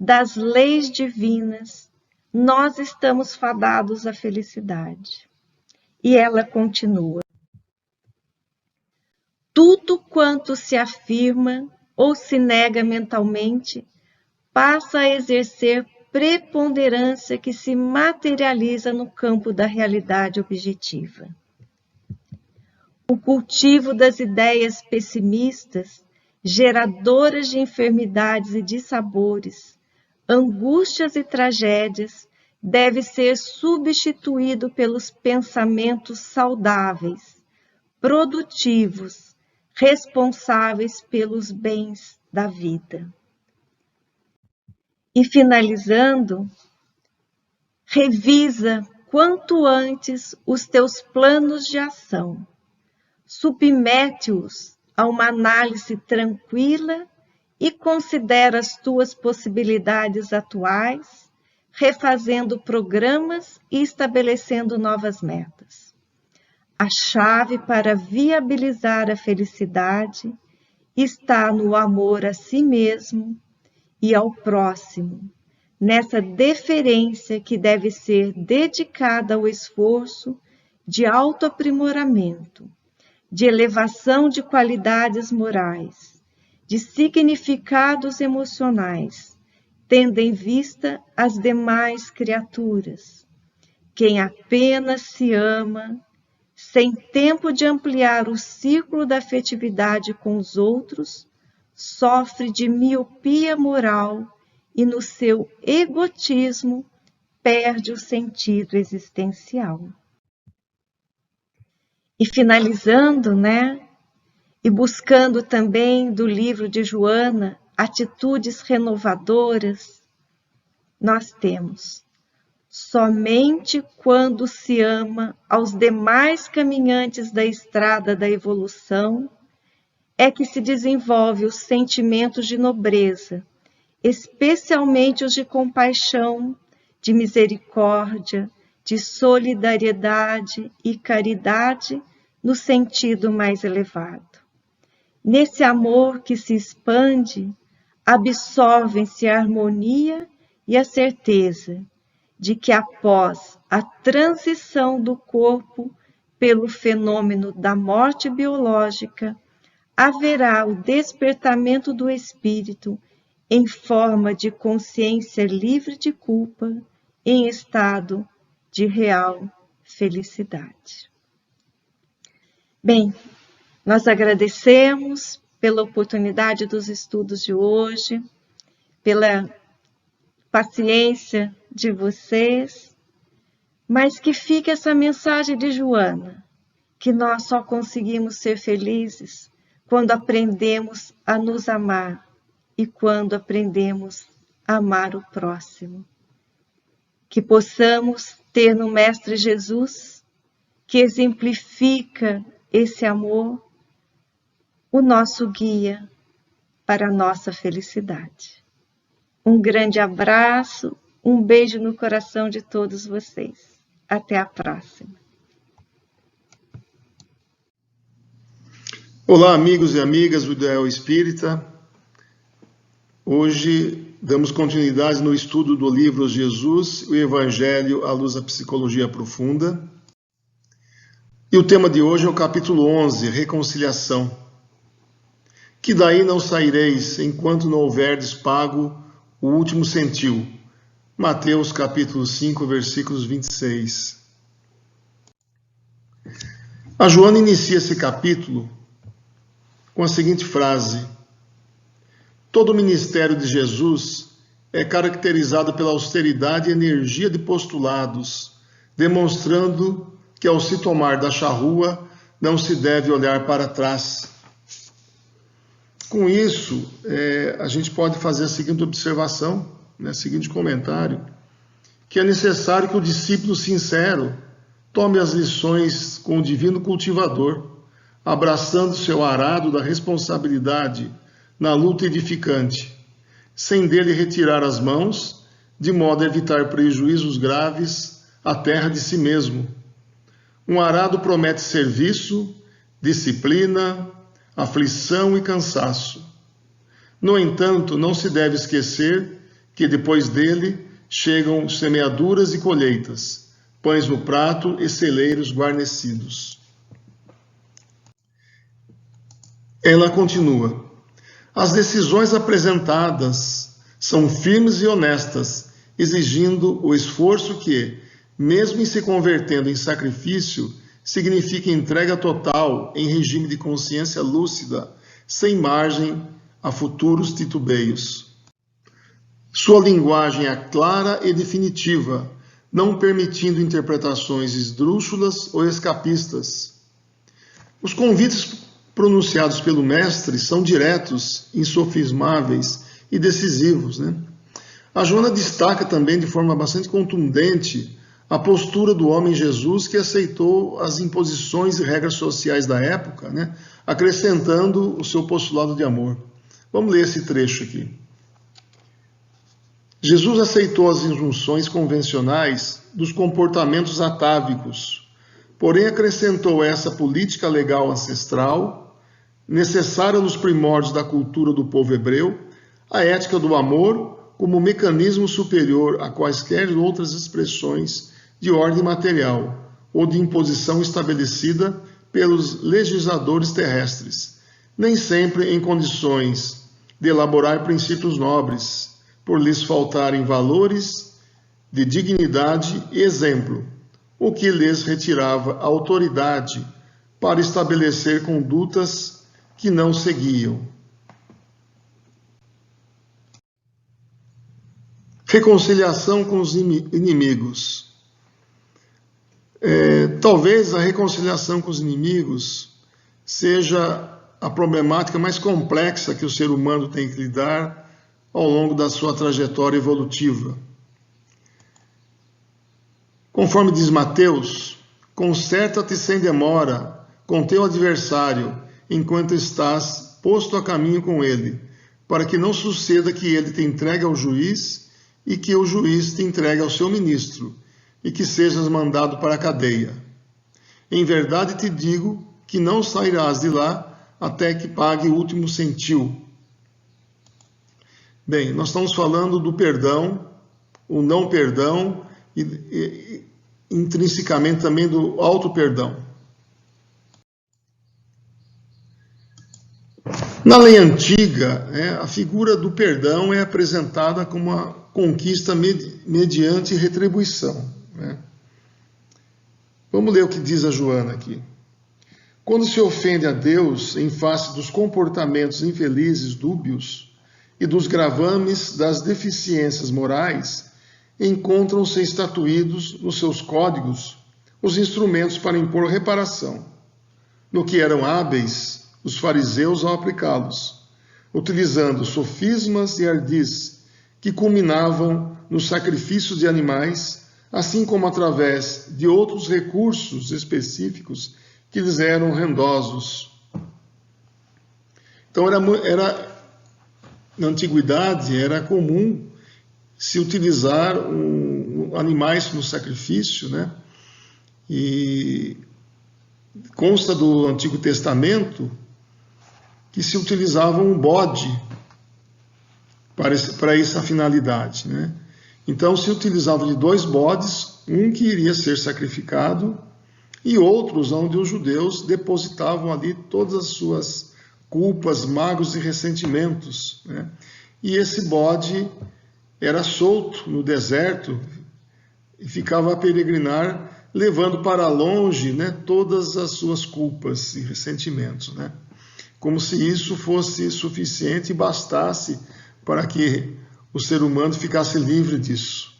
das leis divinas, nós estamos fadados à felicidade. E ela continua: tudo quanto se afirma ou se nega mentalmente passa a exercer preponderância que se materializa no campo da realidade objetiva. O cultivo das ideias pessimistas geradoras de enfermidades e dissabores, angústias e tragédias, deve ser substituído pelos pensamentos saudáveis, produtivos, responsáveis pelos bens da vida. E finalizando, revisa quanto antes os teus planos de ação, submete-os a uma análise tranquila e considera as tuas possibilidades atuais, refazendo programas e estabelecendo novas metas. A chave para viabilizar a felicidade está no amor a si mesmo e ao próximo, nessa deferência que deve ser dedicada ao esforço de autoaprimoramento, de elevação de qualidades morais, de significados emocionais, tendo em vista as demais criaturas. Quem apenas se ama, sem tempo de ampliar o círculo da afetividade com os outros, sofre de miopia moral e no seu egotismo perde o sentido existencial. E finalizando, e buscando também do livro de Joana, atitudes renovadoras, nós temos: somente quando se ama aos demais caminhantes da estrada da evolução é que se desenvolve os sentimentos de nobreza, especialmente os de compaixão, de misericórdia, de solidariedade e caridade no sentido mais elevado. Nesse amor que se expande, absorvem-se a harmonia e a certeza de que após a transição do corpo pelo fenômeno da morte biológica, haverá o despertamento do espírito em forma de consciência livre de culpa, em estado de real felicidade. Bem, nós agradecemos pela oportunidade dos estudos de hoje, pela paciência de vocês, mas que fique essa mensagem de Joana, que nós só conseguimos ser felizes quando aprendemos a nos amar e quando aprendemos a amar o próximo. Que possamos ter no Mestre Jesus, que exemplifica esse amor, o nosso guia para a nossa felicidade. Um grande abraço, um beijo no coração de todos vocês. Até a próxima. Olá, amigos e amigas do Ideal Espírita. Hoje damos continuidade no estudo do livro Jesus, o Evangelho à luz da psicologia profunda. E o tema de hoje é o capítulo 11, Reconciliação. Que daí não saireis, enquanto não houverdes pago o último centil. Mateus capítulo 5, versículos 26. A Joana inicia esse capítulo com a seguinte frase: todo o ministério de Jesus é caracterizado pela austeridade e energia de postulados, demonstrando que ao se tomar da charrua não se deve olhar para trás. Com isso, a gente pode fazer a seguinte observação, o seguinte comentário, que é necessário que o discípulo sincero tome as lições com o divino cultivador, abraçando seu arado da responsabilidade na luta edificante, sem dele retirar as mãos, de modo a evitar prejuízos graves à terra de si mesmo. Um arado promete serviço, disciplina, aflição e cansaço. No entanto, não se deve esquecer que depois dele chegam semeaduras e colheitas, pães no prato e celeiros guarnecidos. Ela continua: as decisões apresentadas são firmes e honestas, exigindo o esforço que, mesmo em se convertendo em sacrifício, significa entrega total em regime de consciência lúcida, sem margem a futuros titubeios. Sua linguagem é clara e definitiva, não permitindo interpretações esdrúxulas ou escapistas. Os convites pronunciados pelo mestre são diretos, insofismáveis e decisivos, né? A Joana destaca também de forma bastante contundente a postura do homem Jesus que aceitou as imposições e regras sociais da época, né? Acrescentando o seu postulado de amor. Vamos ler esse trecho aqui. Jesus aceitou as injunções convencionais dos comportamentos atávicos, porém acrescentou essa política legal ancestral, necessária nos primórdios da cultura do povo hebreu, a ética do amor como mecanismo superior a quaisquer outras expressões de ordem material ou de imposição estabelecida pelos legisladores terrestres, nem sempre em condições de elaborar princípios nobres, por lhes faltarem valores de dignidade e exemplo, o que lhes retirava a autoridade para estabelecer condutas que não seguiam. Reconciliação com os inimigos. Talvez a reconciliação com os inimigos seja a problemática mais complexa que o ser humano tem que lidar ao longo da sua trajetória evolutiva. Conforme diz Mateus, conserta-te sem demora com teu adversário, enquanto estás posto a caminho com ele, para que não suceda que ele te entregue ao juiz e que o juiz te entregue ao seu ministro, e que sejas mandado para a cadeia. Em verdade te digo que não sairás de lá até que pague o último centil. Bem, nós estamos falando do perdão, o não perdão e intrinsecamente também do auto-perdão. Na lei antiga, a figura do perdão é apresentada como uma conquista mediante retribuição. Vamos ler o que diz a Joana aqui. Quando se ofende a Deus em face dos comportamentos infelizes, dúbios, e dos gravames das deficiências morais, encontram-se estatuídos nos seus códigos os instrumentos para impor reparação, no que eram hábeis os fariseus ao aplicá-los, utilizando sofismas e ardis que culminavam no sacrifício de animais, assim como através de outros recursos específicos que lhes eram rendosos. Então na antiguidade era comum se utilizar animais no sacrifício, né? E consta do Antigo Testamento que se utilizava um bode para essa finalidade, né? Então se utilizava de 2 bodes, um que iria ser sacrificado e outros onde os judeus depositavam ali todas as suas culpas, mágoas e ressentimentos, né? E esse bode era solto no deserto e ficava a peregrinar, levando para longe, né, todas as suas culpas e ressentimentos, né? Como se isso fosse suficiente e bastasse para que o ser humano ficasse livre disso.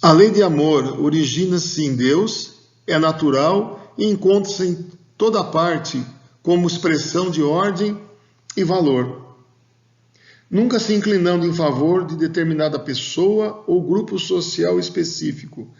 A lei de amor origina-se em Deus, é natural e encontra-se em toda parte como expressão de ordem e valor, nunca se inclinando em favor de determinada pessoa ou grupo social específico,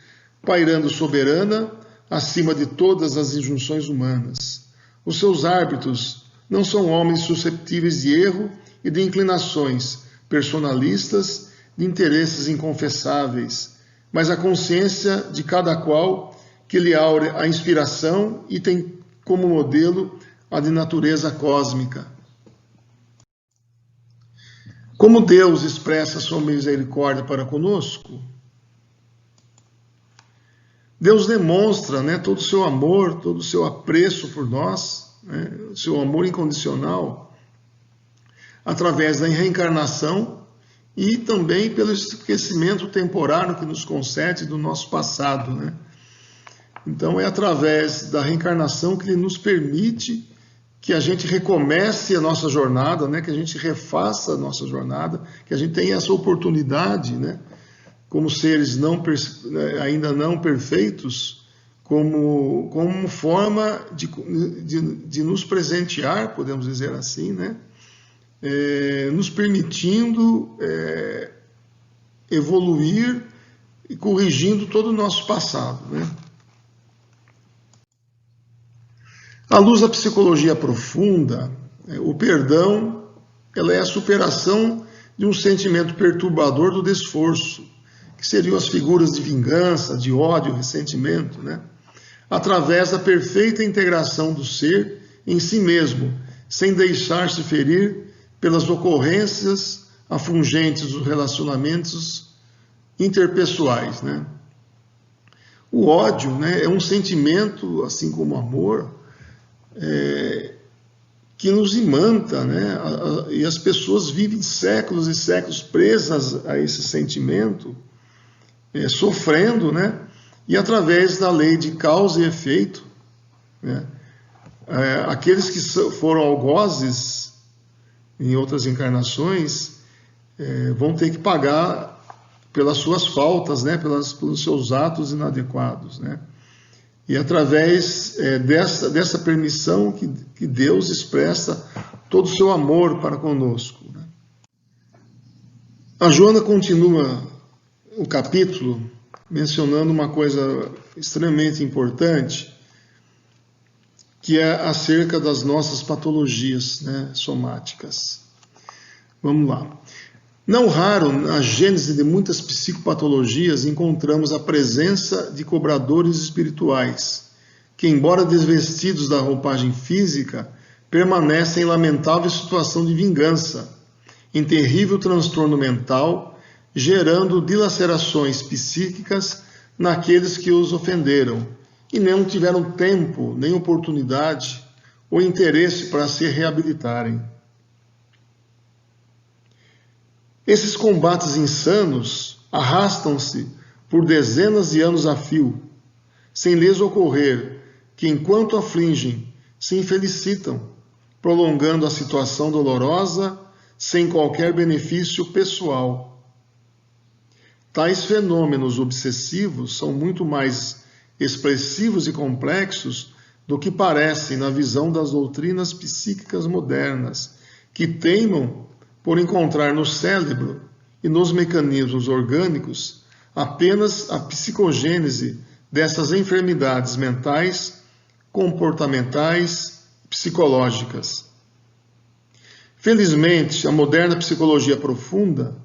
pairando soberana acima de todas as injunções humanas. Os seus árbitros não são homens susceptíveis de erro e de inclinações personalistas, de interesses inconfessáveis, mas a consciência de cada qual que lhe aure a inspiração e tem como modelo a de natureza cósmica. Como Deus expressa sua misericórdia para conosco? Deus demonstra, né, todo o seu amor, todo o seu apreço por nós, né, o seu amor incondicional, através da reencarnação e também pelo esquecimento temporário que nos concede do nosso passado, né? Então é através da reencarnação que Ele nos permite que a gente recomece a nossa jornada, né? Que a gente refaça a nossa jornada, que a gente tenha essa oportunidade, né? Como seres ainda não perfeitos, como forma de nos presentear, podemos dizer assim, né? Nos permitindo evoluir e corrigindo todo o nosso passado, né? À luz da psicologia profunda, o perdão ela é a superação de um sentimento perturbador do desforço, que seriam as figuras de vingança, de ódio, ressentimento, né? Através da perfeita integração do ser em si mesmo, sem deixar-se ferir pelas ocorrências afungentes dos relacionamentos interpessoais, né? O ódio, né, é um sentimento, assim como o amor, que nos imanta, né? E as pessoas vivem séculos e séculos presas a esse sentimento, sofrendo, né? E através da lei de causa e efeito, né? Aqueles que foram algozes em outras encarnações vão ter que pagar pelas suas faltas, né? Pelos seus atos inadequados, né? E através dessa permissão que Deus expressa todo o seu amor para conosco, né? A Joana continua o capítulo mencionando uma coisa extremamente importante, que é acerca das nossas patologias, né, somáticas. Vamos lá. Não raro, na gênese de muitas psicopatologias, encontramos a presença de cobradores espirituais, que, embora desvestidos da roupagem física, permanecem em lamentável situação de vingança, em terrível transtorno mental, gerando dilacerações psíquicas naqueles que os ofenderam, e não tiveram tempo, nem oportunidade ou interesse para se reabilitarem. Esses combates insanos arrastam-se por dezenas de anos a fio, sem lhes ocorrer que, enquanto afligem, se infelicitam, prolongando a situação dolorosa sem qualquer benefício pessoal. Tais fenômenos obsessivos são muito mais expressivos e complexos do que parecem na visão das doutrinas psíquicas modernas, que teimam por encontrar no cérebro e nos mecanismos orgânicos apenas a psicogênese dessas enfermidades mentais, comportamentais e psicológicas. Felizmente, a moderna psicologia profunda,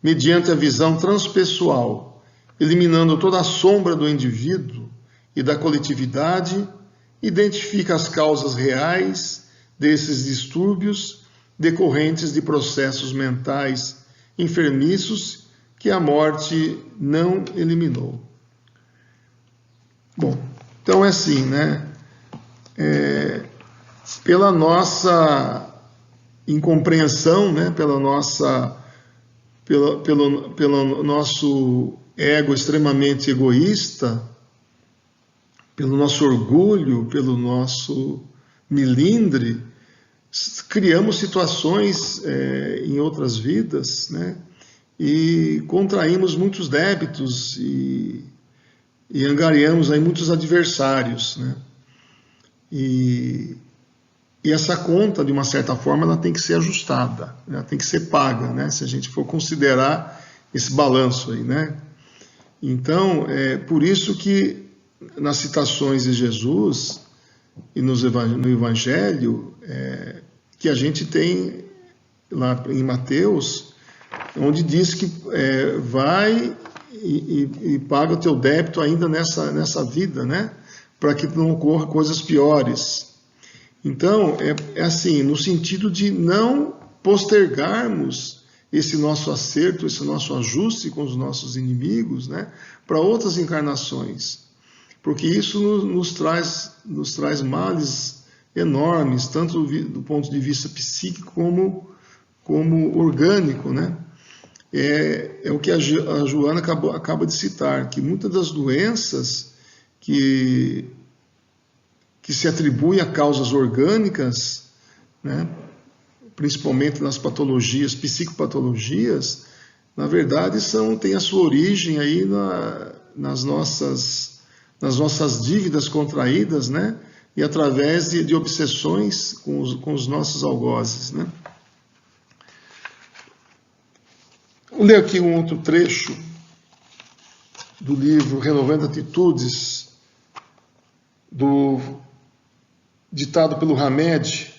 mediante a visão transpessoal, eliminando toda a sombra do indivíduo e da coletividade, identifica as causas reais desses distúrbios decorrentes de processos mentais enfermiços que a morte não eliminou. Bom, então é assim, né? Pela nossa incompreensão, né? Pelo nosso ego extremamente egoísta, pelo nosso orgulho, pelo nosso melindre, criamos situações em outras vidas, né? E contraímos muitos débitos e angariamos aí muitos adversários, né? E essa conta, de uma certa forma, ela tem que ser ajustada, ela tem que ser paga, né? Se a gente for considerar esse balanço aí, né? Então, é por isso que nas citações de Jesus e no Evangelho, que a gente tem lá em Mateus, onde diz que vai e paga o teu débito ainda nessa vida, né? Para que não ocorra coisas piores. Então, é assim, no sentido de não postergarmos esse nosso acerto, esse nosso ajuste com os nossos inimigos, né? Para outras encarnações. Porque isso nos traz males enormes, tanto do ponto de vista psíquico como orgânico, né? É o que a Joana acaba de citar, que muitas das doenças que se atribuem a causas orgânicas né, principalmente nas patologias, psicopatologias, na verdade têm a sua origem aí nas nossas dívidas contraídas, né, e através de obsessões com os nossos algozes, né. Vou ler aqui um outro trecho do livro Renovando Atitudes, ditado pelo Hamed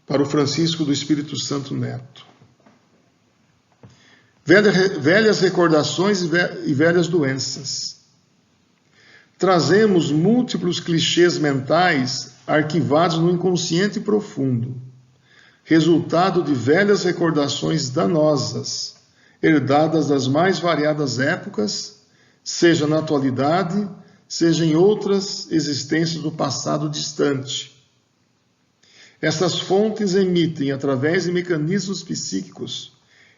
para o Francisco do Espírito Santo Neto. Velhas recordações e velhas doenças. Trazemos múltiplos clichês mentais arquivados no inconsciente profundo, resultado de velhas recordações danosas, herdadas das mais variadas épocas, seja na atualidade, seja em outras existências do passado distante. Essas fontes emitem, através de mecanismos psíquicos,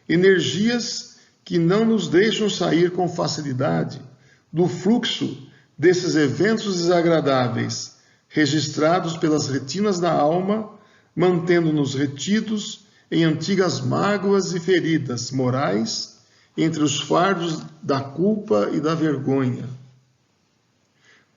energias que não nos deixam sair com facilidade do fluxo desses eventos desagradáveis, registrados pelas retinas da alma, mantendo-nos retidos em antigas mágoas e feridas morais, entre os fardos da culpa e da vergonha.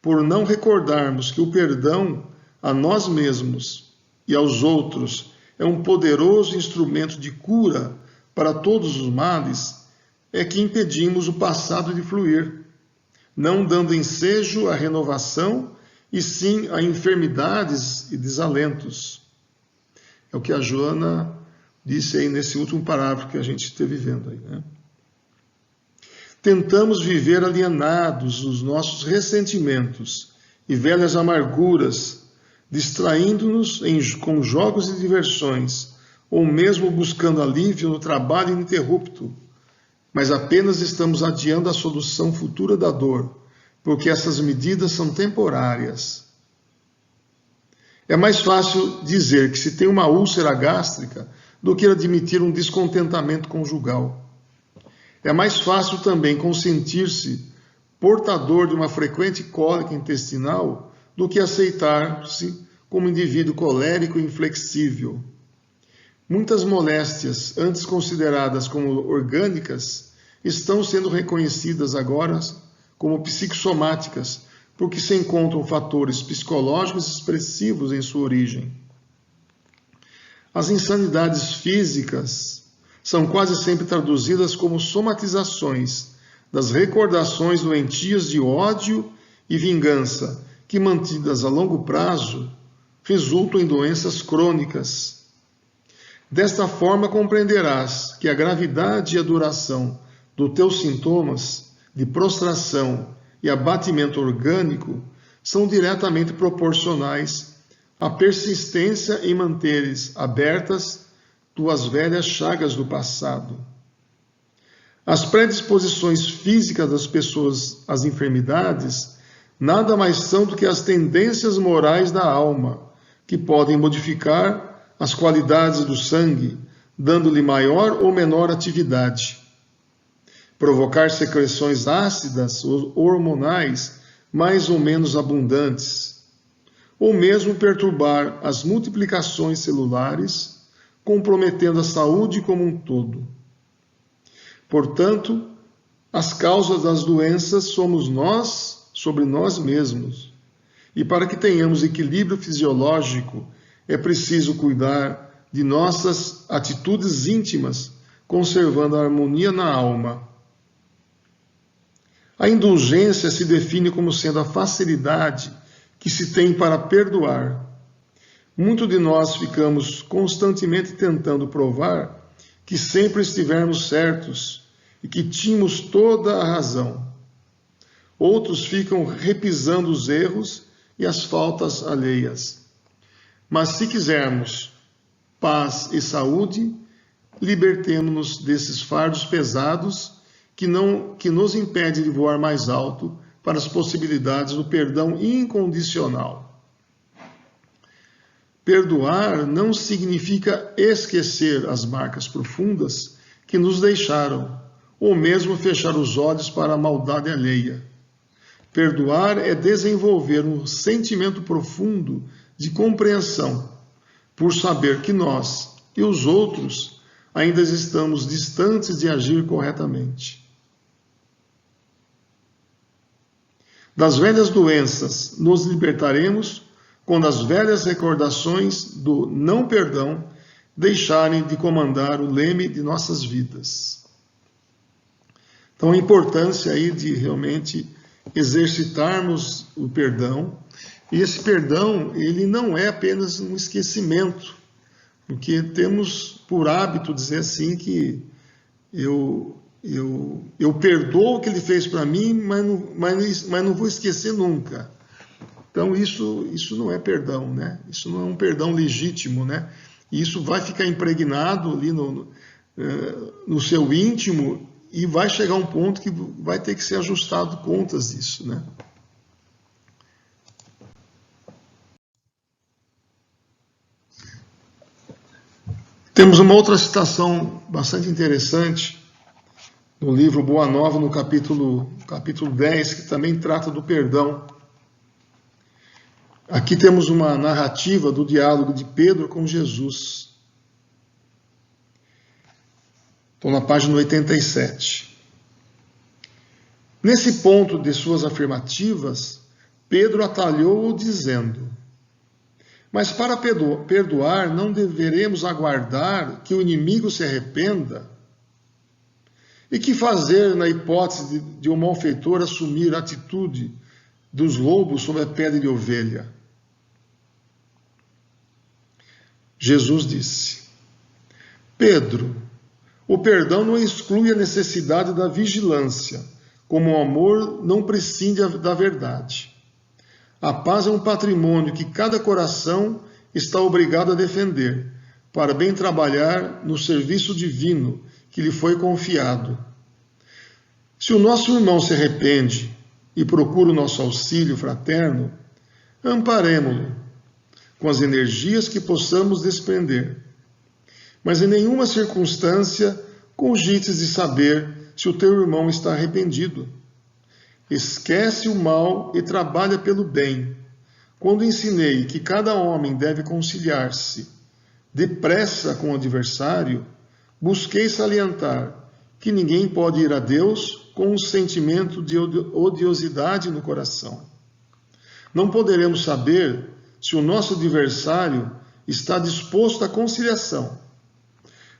Por não recordarmos que o perdão a nós mesmos e aos outros é um poderoso instrumento de cura para todos os males, é que impedimos o passado de fluir, não dando ensejo à renovação, e sim a enfermidades e desalentos. É o que a Joana disse aí nesse último parágrafo que a gente esteve vendo aí, né? Tentamos viver alienados dos nossos ressentimentos e velhas amarguras, distraindo-nos com jogos e diversões, ou mesmo buscando alívio no trabalho ininterrupto, mas apenas estamos adiando a solução futura da dor, porque essas medidas são temporárias. É mais fácil dizer que se tem uma úlcera gástrica do que admitir um descontentamento conjugal. É mais fácil também consentir-se portador de uma frequente cólica intestinal do que aceitar-se como indivíduo colérico e inflexível. Muitas moléstias, antes consideradas como orgânicas, estão sendo reconhecidas agora como psicossomáticas, porque se encontram fatores psicológicos expressivos em sua origem. As insanidades físicas são quase sempre traduzidas como somatizações das recordações doentias de ódio e vingança, que, mantidas a longo prazo, resultam em doenças crônicas. Desta forma, compreenderás que a gravidade e a duração dos teus sintomas de prostração e abatimento orgânico são diretamente proporcionais à persistência em manteres abertas tuas velhas chagas do passado. As predisposições físicas das pessoas às enfermidades nada mais são do que as tendências morais da alma, que podem modificar as qualidades do sangue, dando-lhe maior ou menor atividade, provocar secreções ácidas ou hormonais mais ou menos abundantes, ou mesmo perturbar as multiplicações celulares, comprometendo a saúde como um todo. Portanto, as causas das doenças somos nós sobre nós mesmos. E para que tenhamos equilíbrio fisiológico, é preciso cuidar de nossas atitudes íntimas, conservando a harmonia na alma. A indulgência se define como sendo a facilidade que se tem para perdoar. Muitos de nós ficamos constantemente tentando provar que sempre estivemos certos e que tínhamos toda a razão. Outros ficam repisando os erros e as faltas alheias. Mas se quisermos paz e saúde, libertemo-nos desses fardos pesados que nos impedem de voar mais alto para as possibilidades do perdão incondicional. Perdoar não significa esquecer as marcas profundas que nos deixaram, ou mesmo fechar os olhos para a maldade alheia. Perdoar é desenvolver um sentimento profundo de compreensão, por saber que nós e os outros ainda estamos distantes de agir corretamente. Das velhas doenças nos libertaremos quando as velhas recordações do não perdão deixarem de comandar o leme de nossas vidas. Então, a importância aí de realmente exercitarmos o perdão. E esse perdão, ele não é apenas um esquecimento, porque temos por hábito dizer assim que eu perdoo o que ele fez para mim, mas não vou esquecer nunca. Então isso não é perdão, né? Isso não é um perdão legítimo, né? E isso vai ficar impregnado ali no seu íntimo e vai chegar um ponto que vai ter que ser ajustado contas disso, né? Temos uma outra citação bastante interessante no livro Boa Nova, no capítulo 10, que também trata do perdão. Aqui temos uma narrativa do diálogo de Pedro com Jesus. Estou na página 87. Nesse ponto de suas afirmativas, Pedro atalhou-o dizendo: mas para perdoar não deveremos aguardar que o inimigo se arrependa? E que fazer na hipótese de um malfeitor assumir a atitude dos lobos sobre a pele de ovelha? Jesus disse: Pedro, o perdão não exclui a necessidade da vigilância, como o amor não prescinde da verdade. A paz é um patrimônio que cada coração está obrigado a defender, para bem trabalhar no serviço divino que lhe foi confiado. Se o nosso irmão se arrepende e procura o nosso auxílio fraterno, amparemo-lo com as energias que possamos desprender. Mas em nenhuma circunstância cogites de saber se o teu irmão está arrependido. Esquece o mal e trabalha pelo bem. Quando ensinei que cada homem deve conciliar-se depressa com o adversário, busquei salientar que ninguém pode ir a Deus com um sentimento de odiosidade no coração. Não poderemos saber se o nosso adversário está disposto à conciliação.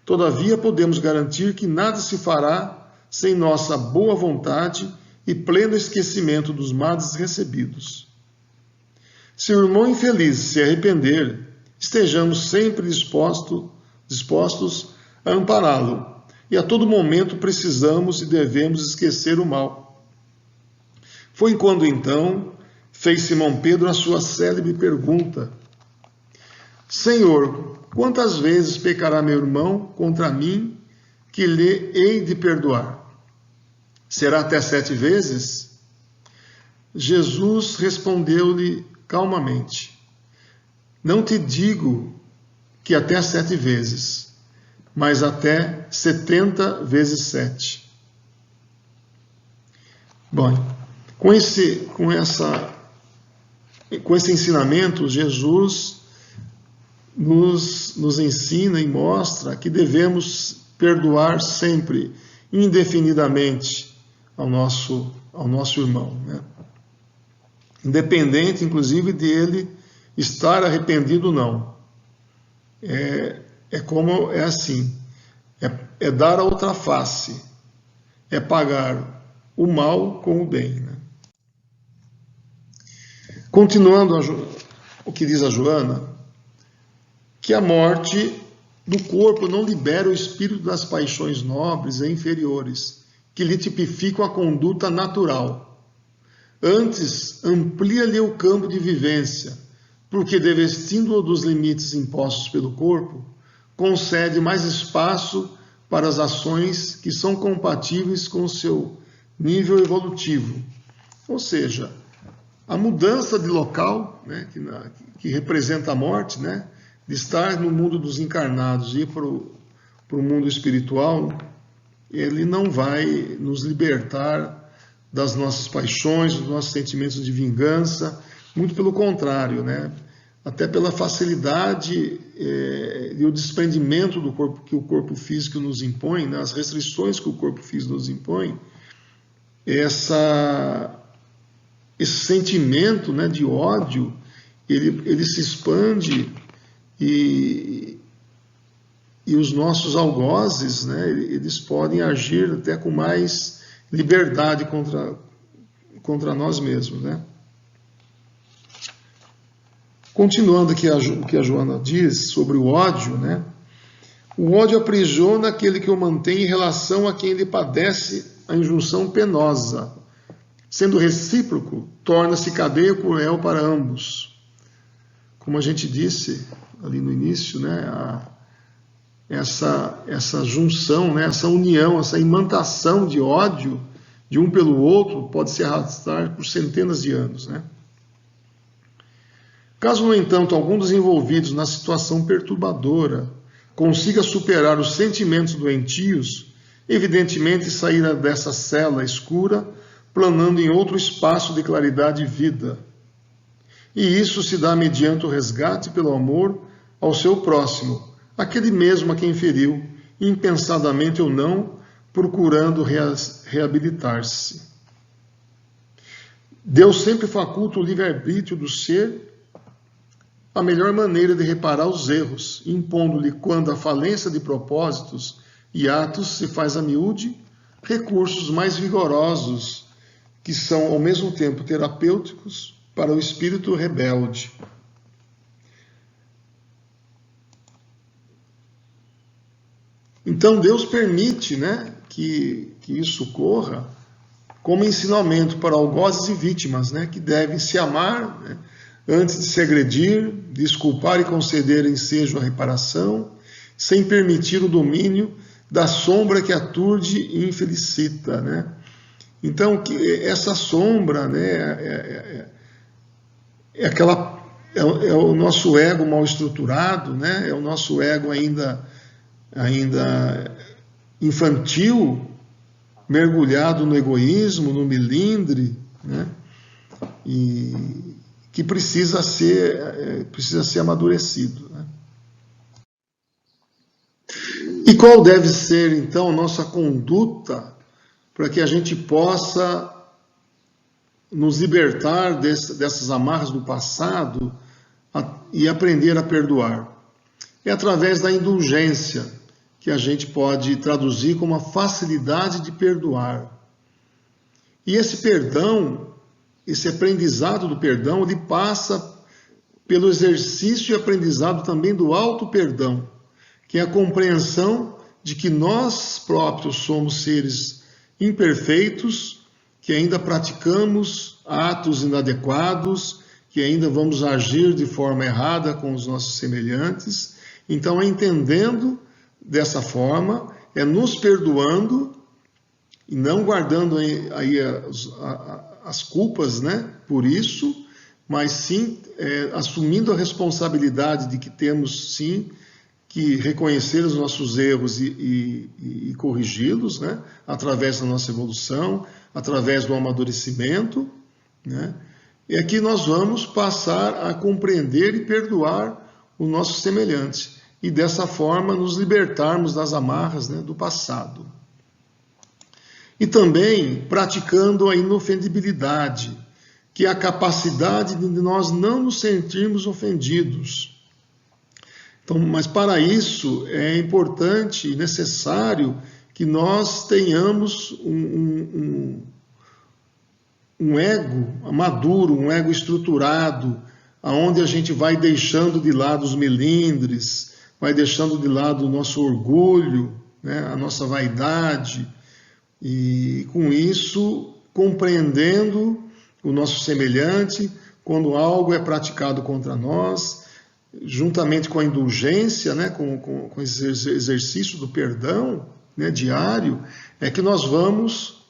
Todavia, podemos garantir que nada se fará sem nossa boa vontade e pleno esquecimento dos males recebidos. Se o irmão infeliz se arrepender, estejamos sempre dispostos a ampará-lo, e a todo momento precisamos e devemos esquecer o mal. Foi quando então fez Simão Pedro a sua célebre pergunta: Senhor, quantas vezes pecará meu irmão contra mim que lhe hei de perdoar? Será até 7 vezes? Jesus respondeu-lhe calmamente: Não te digo que até 7 vezes, mas até 70 vezes 7. Bom, com esse ensinamento, Jesus nos ensina e mostra que devemos perdoar sempre, indefinidamente, ao nosso irmão, né? Independente, inclusive, de ele estar arrependido ou não. É assim, é dar a outra face, é pagar o mal com o bem, né? Continuando o que diz a Joana, que a morte do corpo não libera o espírito das paixões nobres e inferiores, que lhe tipificam a conduta natural. Antes, amplia-lhe o campo de vivência, porque, devestindo-o dos limites impostos pelo corpo, concede mais espaço para as ações que são compatíveis com o seu nível evolutivo. Ou seja, a mudança de local, né, que representa a morte, né, de estar no mundo dos encarnados e ir para o mundo espiritual, ele não vai nos libertar das nossas paixões, dos nossos sentimentos de vingança, muito pelo contrário, né? até pela facilidade e o desprendimento do corpo que o corpo físico nos impõe, né, as restrições que o corpo físico nos impõe, esse sentimento, né, de ódio, ele se expande e os nossos algozes, né, eles podem agir até com mais liberdade contra nós mesmos, né? Continuando aqui o que a Joana diz sobre o ódio, né? O ódio aprisiona aquele que o mantém em relação a quem lhe padece a injunção penosa. Sendo recíproco, torna-se cadeia cruel para ambos. Como a gente disse ali no início, né? Essa junção, né? Essa união, essa imantação de ódio de um pelo outro pode se arrastar por centenas de anos, né? Caso, no entanto, algum dos envolvidos na situação perturbadora consiga superar os sentimentos doentios, evidentemente sairá dessa cela escura, planando em outro espaço de claridade e vida. E isso se dá mediante o resgate pelo amor ao seu próximo, aquele mesmo a quem feriu, impensadamente ou não, procurando reabilitar-se. Deus sempre faculta o livre-arbítrio do ser a melhor maneira de reparar os erros, impondo-lhe, quando a falência de propósitos e atos se faz a miúde, recursos mais vigorosos, que são ao mesmo tempo terapêuticos para o espírito rebelde. Então Deus permite, né, que isso ocorra como ensinamento para algozes e vítimas, né, que devem se amar, né, antes de se agredir, desculpar e conceder ensejo à reparação, sem permitir o domínio da sombra que aturde e infelicita, né? Então, essa sombra, né, é o nosso ego mal estruturado, né? É o nosso ego ainda infantil, mergulhado no egoísmo, no melindre, né? E que precisa ser amadurecido, né? E qual deve ser, então, a nossa conduta para que a gente possa nos libertar dessas amarras do passado e aprender a perdoar? É através da indulgência, que a gente pode traduzir como a facilidade de perdoar. E esse perdão, esse aprendizado do perdão, ele passa pelo exercício e aprendizado também do auto-perdão, que é a compreensão de que nós próprios somos seres imperfeitos, que ainda praticamos atos inadequados, que ainda vamos agir de forma errada com os nossos semelhantes. Então, entendendo dessa forma, é nos perdoando e não guardando aí as culpas, né, por isso, mas sim assumindo a responsabilidade de que temos sim que reconhecer os nossos erros e corrigi-los, né, através da nossa evolução, através do amadurecimento, né, e aqui nós vamos passar a compreender e perdoar o nosso semelhante e dessa forma nos libertarmos das amarras, né, do passado. E também praticando a inofendibilidade, que é a capacidade de nós não nos sentirmos ofendidos. Então, mas para isso é importante e necessário que nós tenhamos um ego maduro, um ego estruturado, aonde a gente vai deixando de lado os melindres, vai deixando de lado o nosso orgulho, né, a nossa vaidade, e com isso compreendendo o nosso semelhante quando algo é praticado contra nós, juntamente com a indulgência, né, com esse exercício do perdão, né, diário, é que nós vamos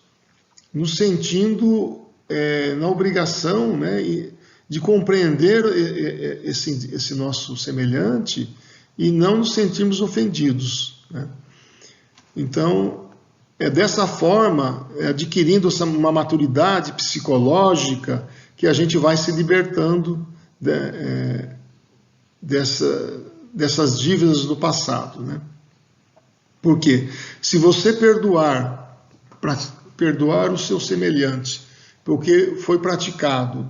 nos sentindo na obrigação, né, de compreender esse nosso semelhante e não nos sentirmos ofendidos, né? Então, é dessa forma, adquirindo uma maturidade psicológica, que a gente vai se libertando dessas dívidas do passado, né? Porque se você perdoar o seu semelhante, porque foi praticado,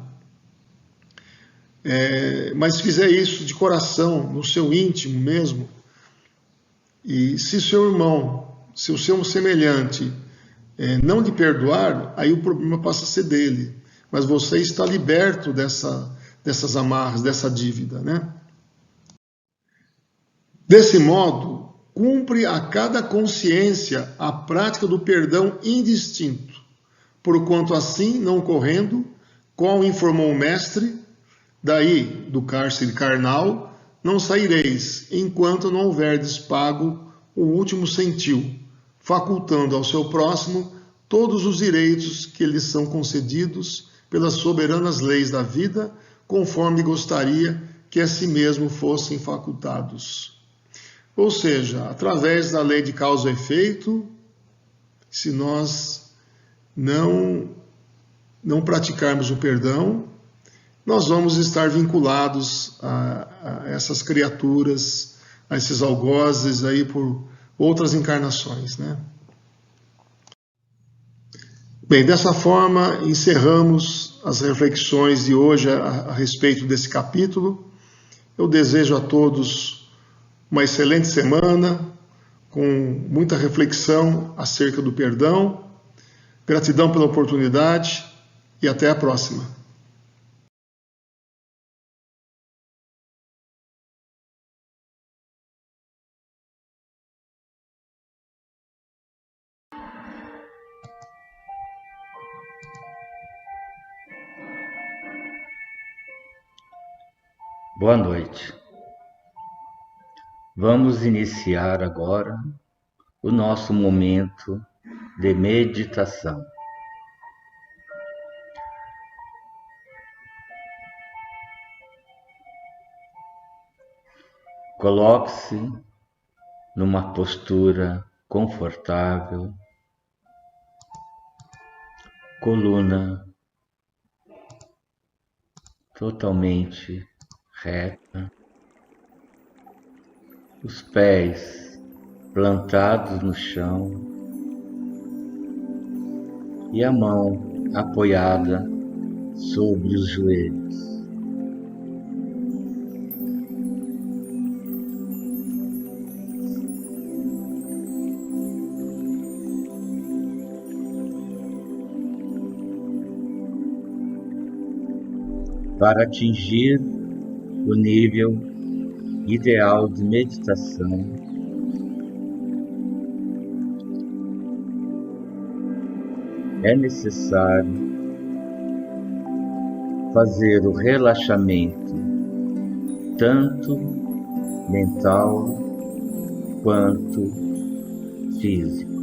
mas fizer isso de coração, no seu íntimo mesmo, e se seu irmão, se o seu semelhante não lhe perdoar, aí o problema passa a ser dele. Mas você está liberto dessas amarras, dessa dívida, né? Desse modo, cumpre a cada consciência a prática do perdão indistinto, porquanto assim, não correndo, qual informou o mestre, daí, do cárcere carnal, não saireis, enquanto não houverdes pago o último centil, facultando ao seu próximo todos os direitos que lhes são concedidos pelas soberanas leis da vida, conforme gostaria que a si mesmo fossem facultados. Ou seja, através da lei de causa e efeito, se nós não praticarmos o perdão, nós vamos estar vinculados a essas criaturas, a esses algozes aí por outras encarnações, né? Bem, dessa forma encerramos as reflexões de hoje a respeito desse capítulo. Eu desejo a todos uma excelente semana, com muita reflexão acerca do perdão. Gratidão pela oportunidade e até a próxima. Boa noite. Vamos iniciar agora o nosso momento de meditação. Coloque-se numa postura confortável, coluna totalmente reta, os pés plantados no chão e a mão apoiada sobre os joelhos. Para atingir o nível ideal de meditação, é necessário fazer o relaxamento tanto mental quanto físico.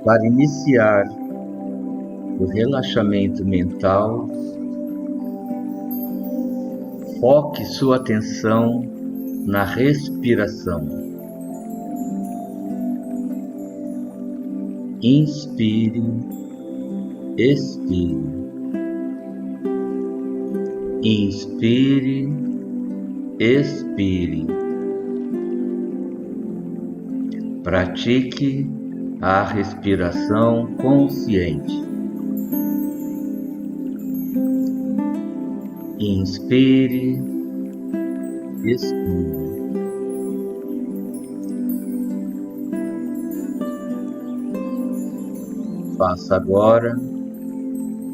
Para iniciar o relaxamento mental, foque sua atenção na respiração. Inspire, expire. Inspire, expire. Pratique a respiração consciente. Inspire, expire. Faça agora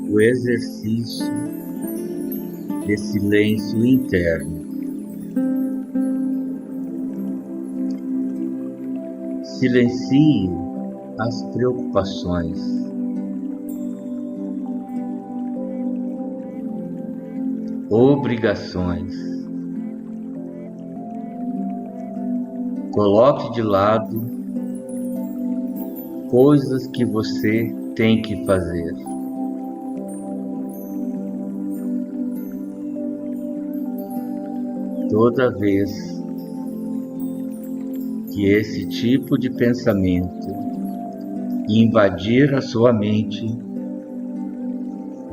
o exercício de silêncio interno. Silencie as preocupações. Obrigações. Coloque de lado coisas que você tem que fazer. Toda vez que esse tipo de pensamento e invadir a sua mente,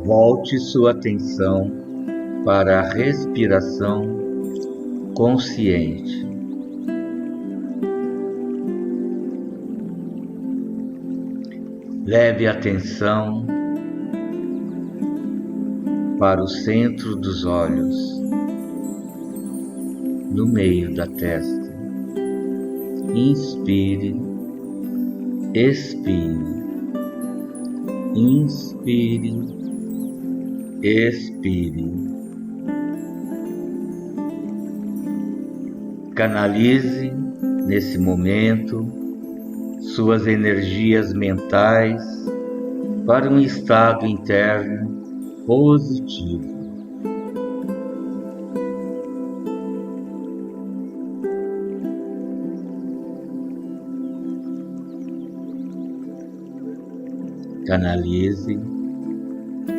volte sua atenção para a respiração consciente. Leve a atenção para o centro dos olhos, no meio da testa. Inspire, expire, inspire, expire. Canalize nesse momento suas energias mentais para um estado interno positivo. Canalize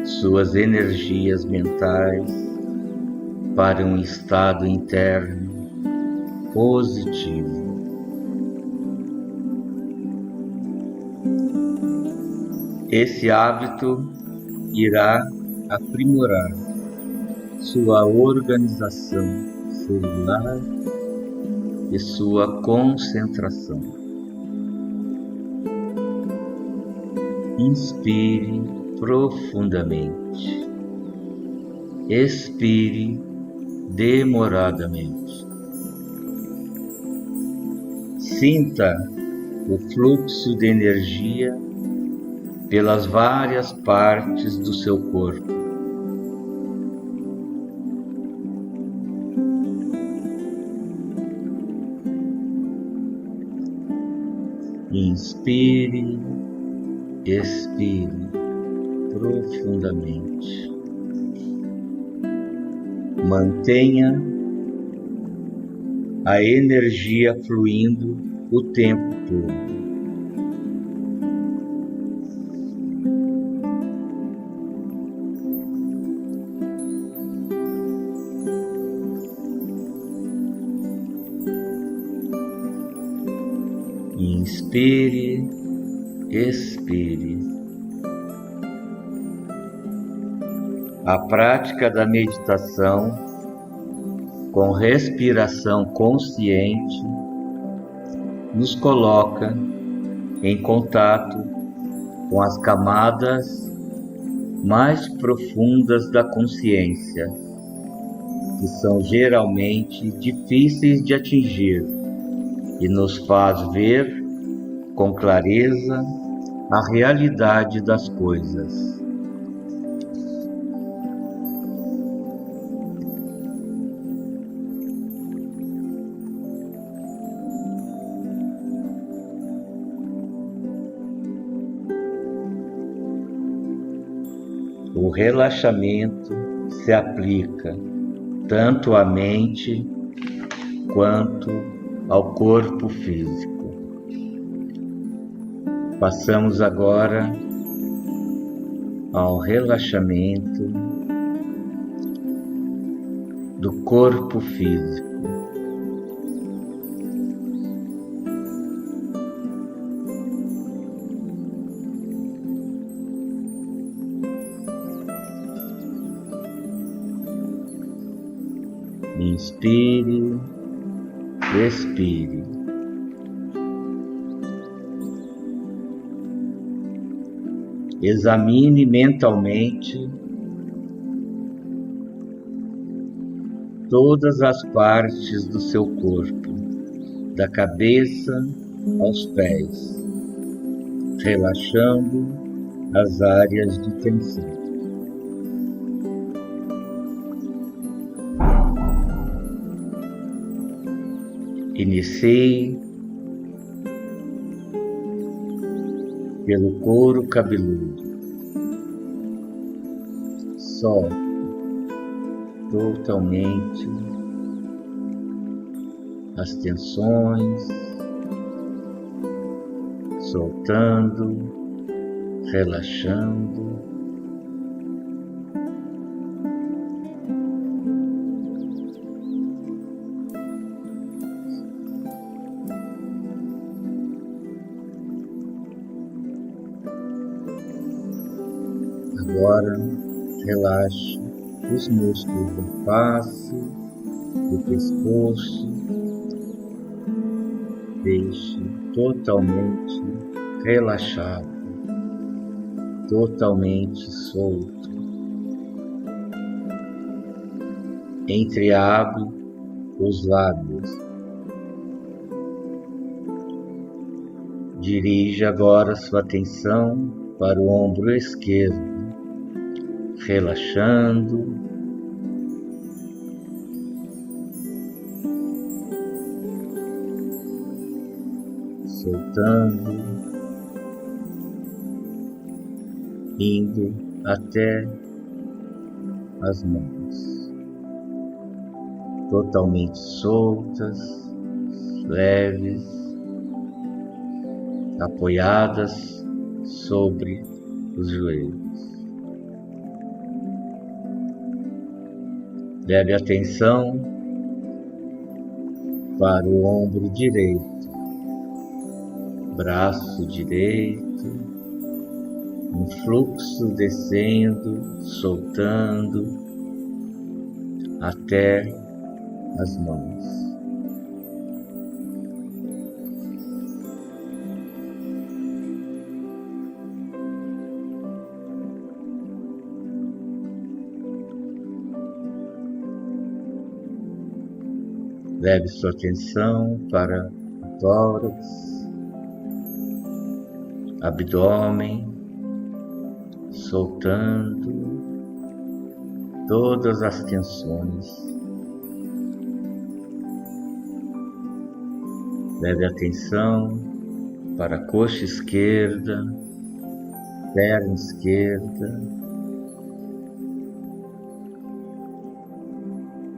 suas energias mentais para um estado interno positivo. Esse hábito irá aprimorar sua organização celular e sua concentração. Inspire profundamente. Expire demoradamente. Sinta o fluxo de energia pelas várias partes do seu corpo. Inspire, expire profundamente. Mantenha a energia fluindo o tempo todo. Inspire, expire. A prática da meditação com respiração consciente nos coloca em contato com as camadas mais profundas da consciência, que são geralmente difíceis de atingir, e nos faz ver com clareza a realidade das coisas. O relaxamento se aplica tanto à mente quanto ao corpo físico. Passamos agora ao relaxamento do corpo físico. Inspire, expire. Examine mentalmente todas as partes do seu corpo, da cabeça aos pés, relaxando as áreas de tensão. Inicie pelo couro cabeludo. Solte totalmente as tensões, soltando, relaxando. Agora relaxe os músculos da face, do pescoço. Deixe totalmente relaxado, totalmente solto. Entreabre os lábios. Dirija agora sua atenção para o ombro esquerdo, relaxando, soltando, indo até as mãos, totalmente soltas, leves, apoiadas sobre os joelhos. Leve atenção para o ombro direito, braço direito, um fluxo descendo, soltando até as mãos. Leve sua atenção para o tórax, abdômen, soltando todas as tensões. Leve atenção para a coxa esquerda, perna esquerda.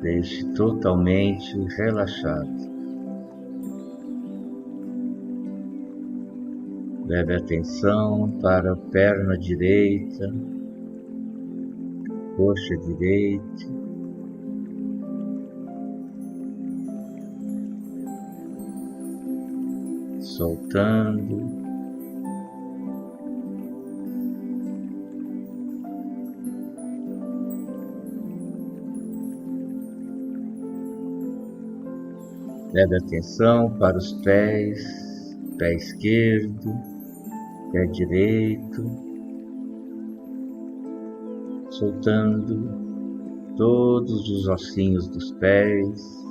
Deixe totalmente relaxado. Leve atenção para a perna direita, coxa direita, soltando. Leve atenção para os pés, pé esquerdo, pé direito, soltando todos os ossinhos dos pés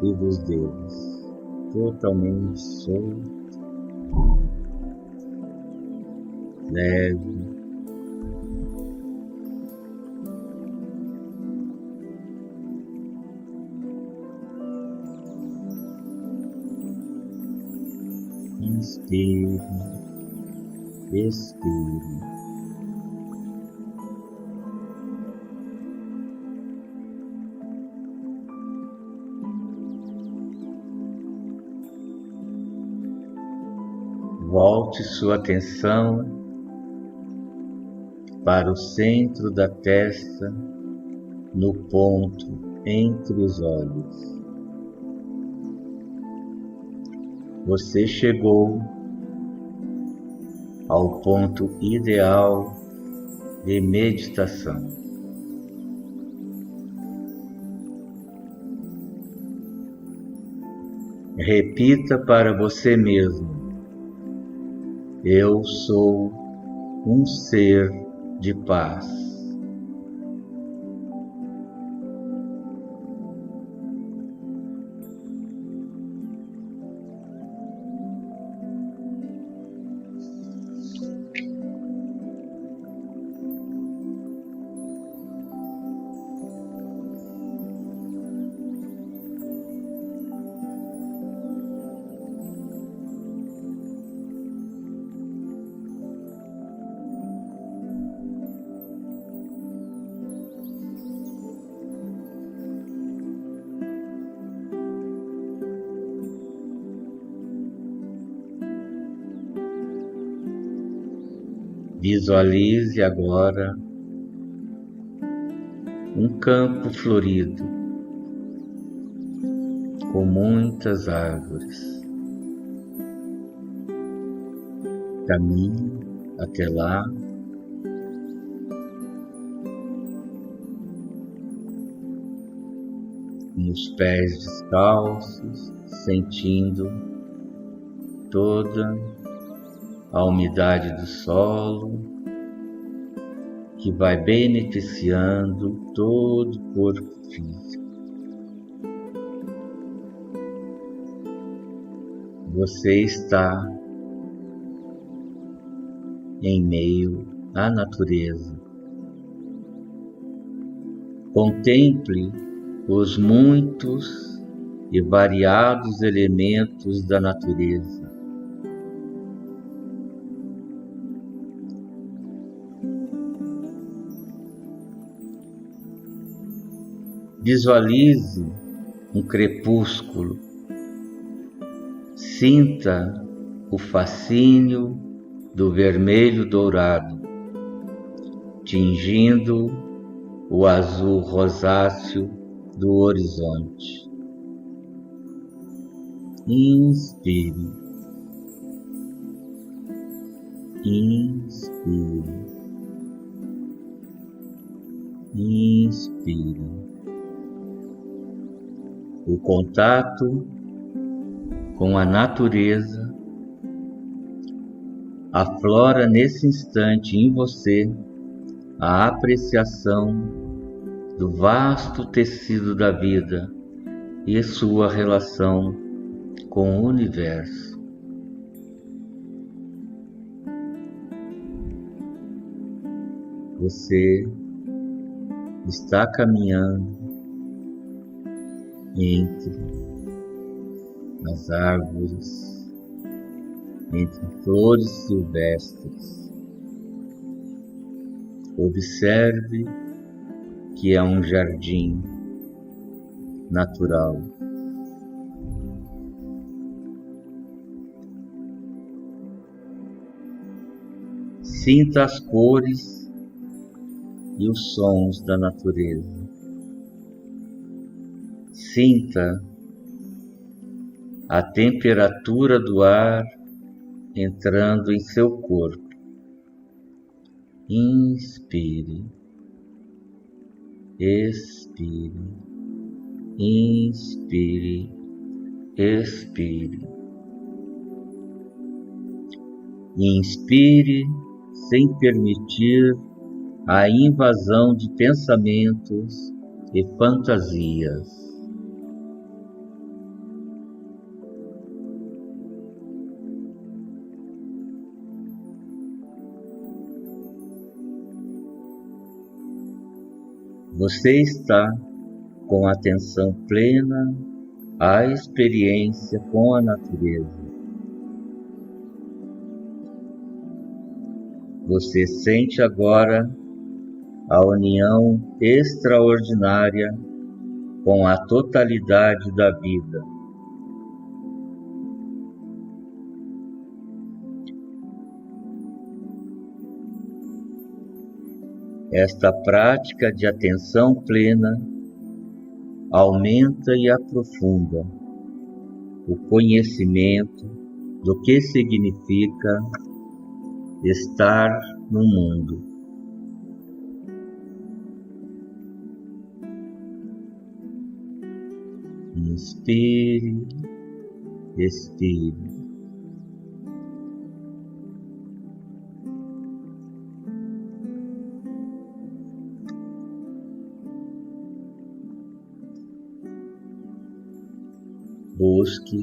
e dos dedos, totalmente solto, leve. Inspire, expire. Volte sua atenção para o centro da testa, no ponto entre os olhos. Você chegou ao ponto ideal de meditação. Repita para você mesmo: eu sou um ser de paz. Visualize agora um campo florido com muitas árvores. Caminhe até lá. Com os pés descalços, sentindo toda a umidade do solo que vai beneficiando todo o corpo físico. Você está em meio à natureza. Contemple os muitos e variados elementos da natureza. Visualize um crepúsculo. Sinta o fascínio do vermelho dourado, tingindo o azul rosáceo do horizonte. Inspire, inspire, inspire. O contato com a natureza aflora nesse instante em você a apreciação do vasto tecido da vida e sua relação com o universo. Você está caminhando entre as árvores, entre flores silvestres. Observe que é um jardim natural. Sinta as cores e os sons da natureza. Sinta a temperatura do ar entrando em seu corpo. Inspire, expire, inspire, expire. Inspire sem permitir a invasão de pensamentos e fantasias. Você está com atenção plena à experiência com a natureza. Você sente agora a união extraordinária com a totalidade da vida. Esta prática de atenção plena aumenta e aprofunda o conhecimento do que significa estar no mundo. Inspire, expire. Busque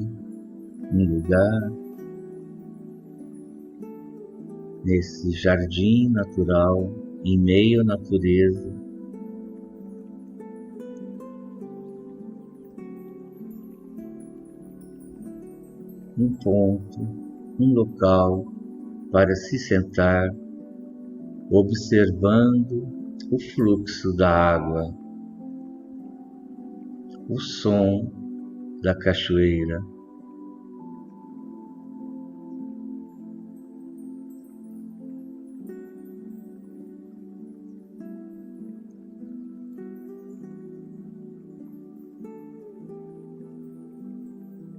um lugar nesse jardim natural, em meio à natureza, um ponto, um local para se sentar, observando o fluxo da água, o som da cachoeira.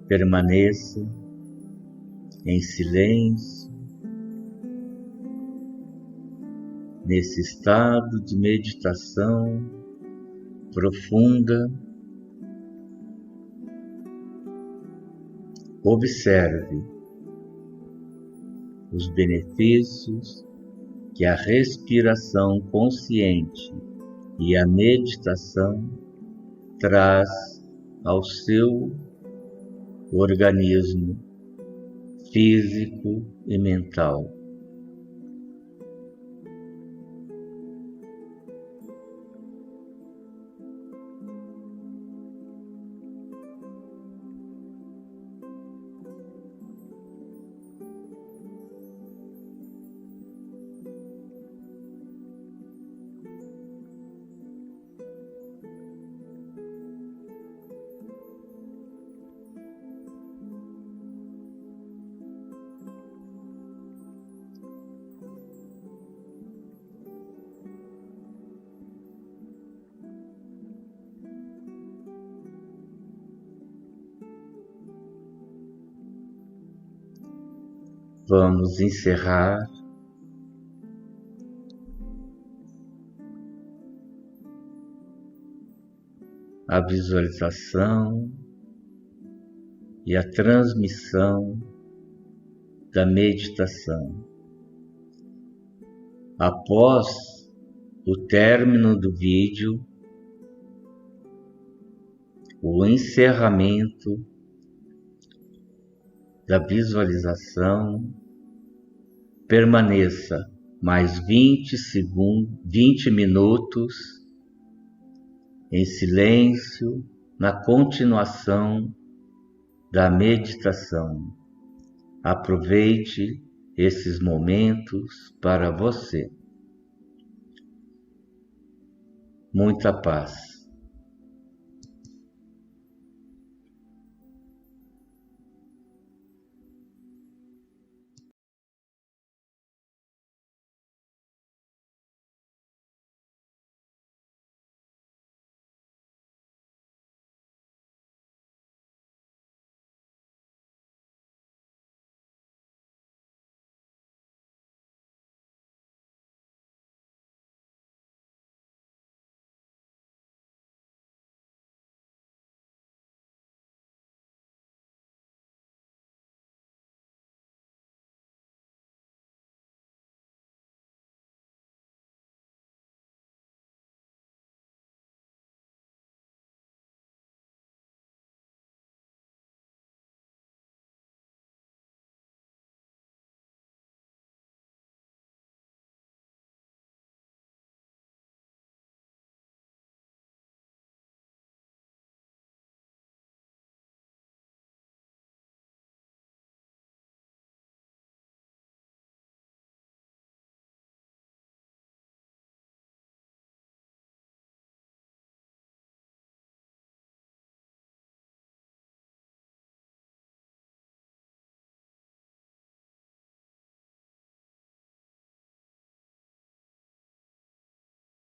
Permaneça em silêncio, nesse estado de meditação profunda. Observe os benefícios que a respiração consciente e a meditação traz ao seu organismo físico e mental. Vamos encerrar a visualização e a transmissão da meditação. Após o término do vídeo, o encerramento da visualização, permaneça mais 20 minutos em silêncio na continuação da meditação. Aproveite esses momentos para você. Muita paz.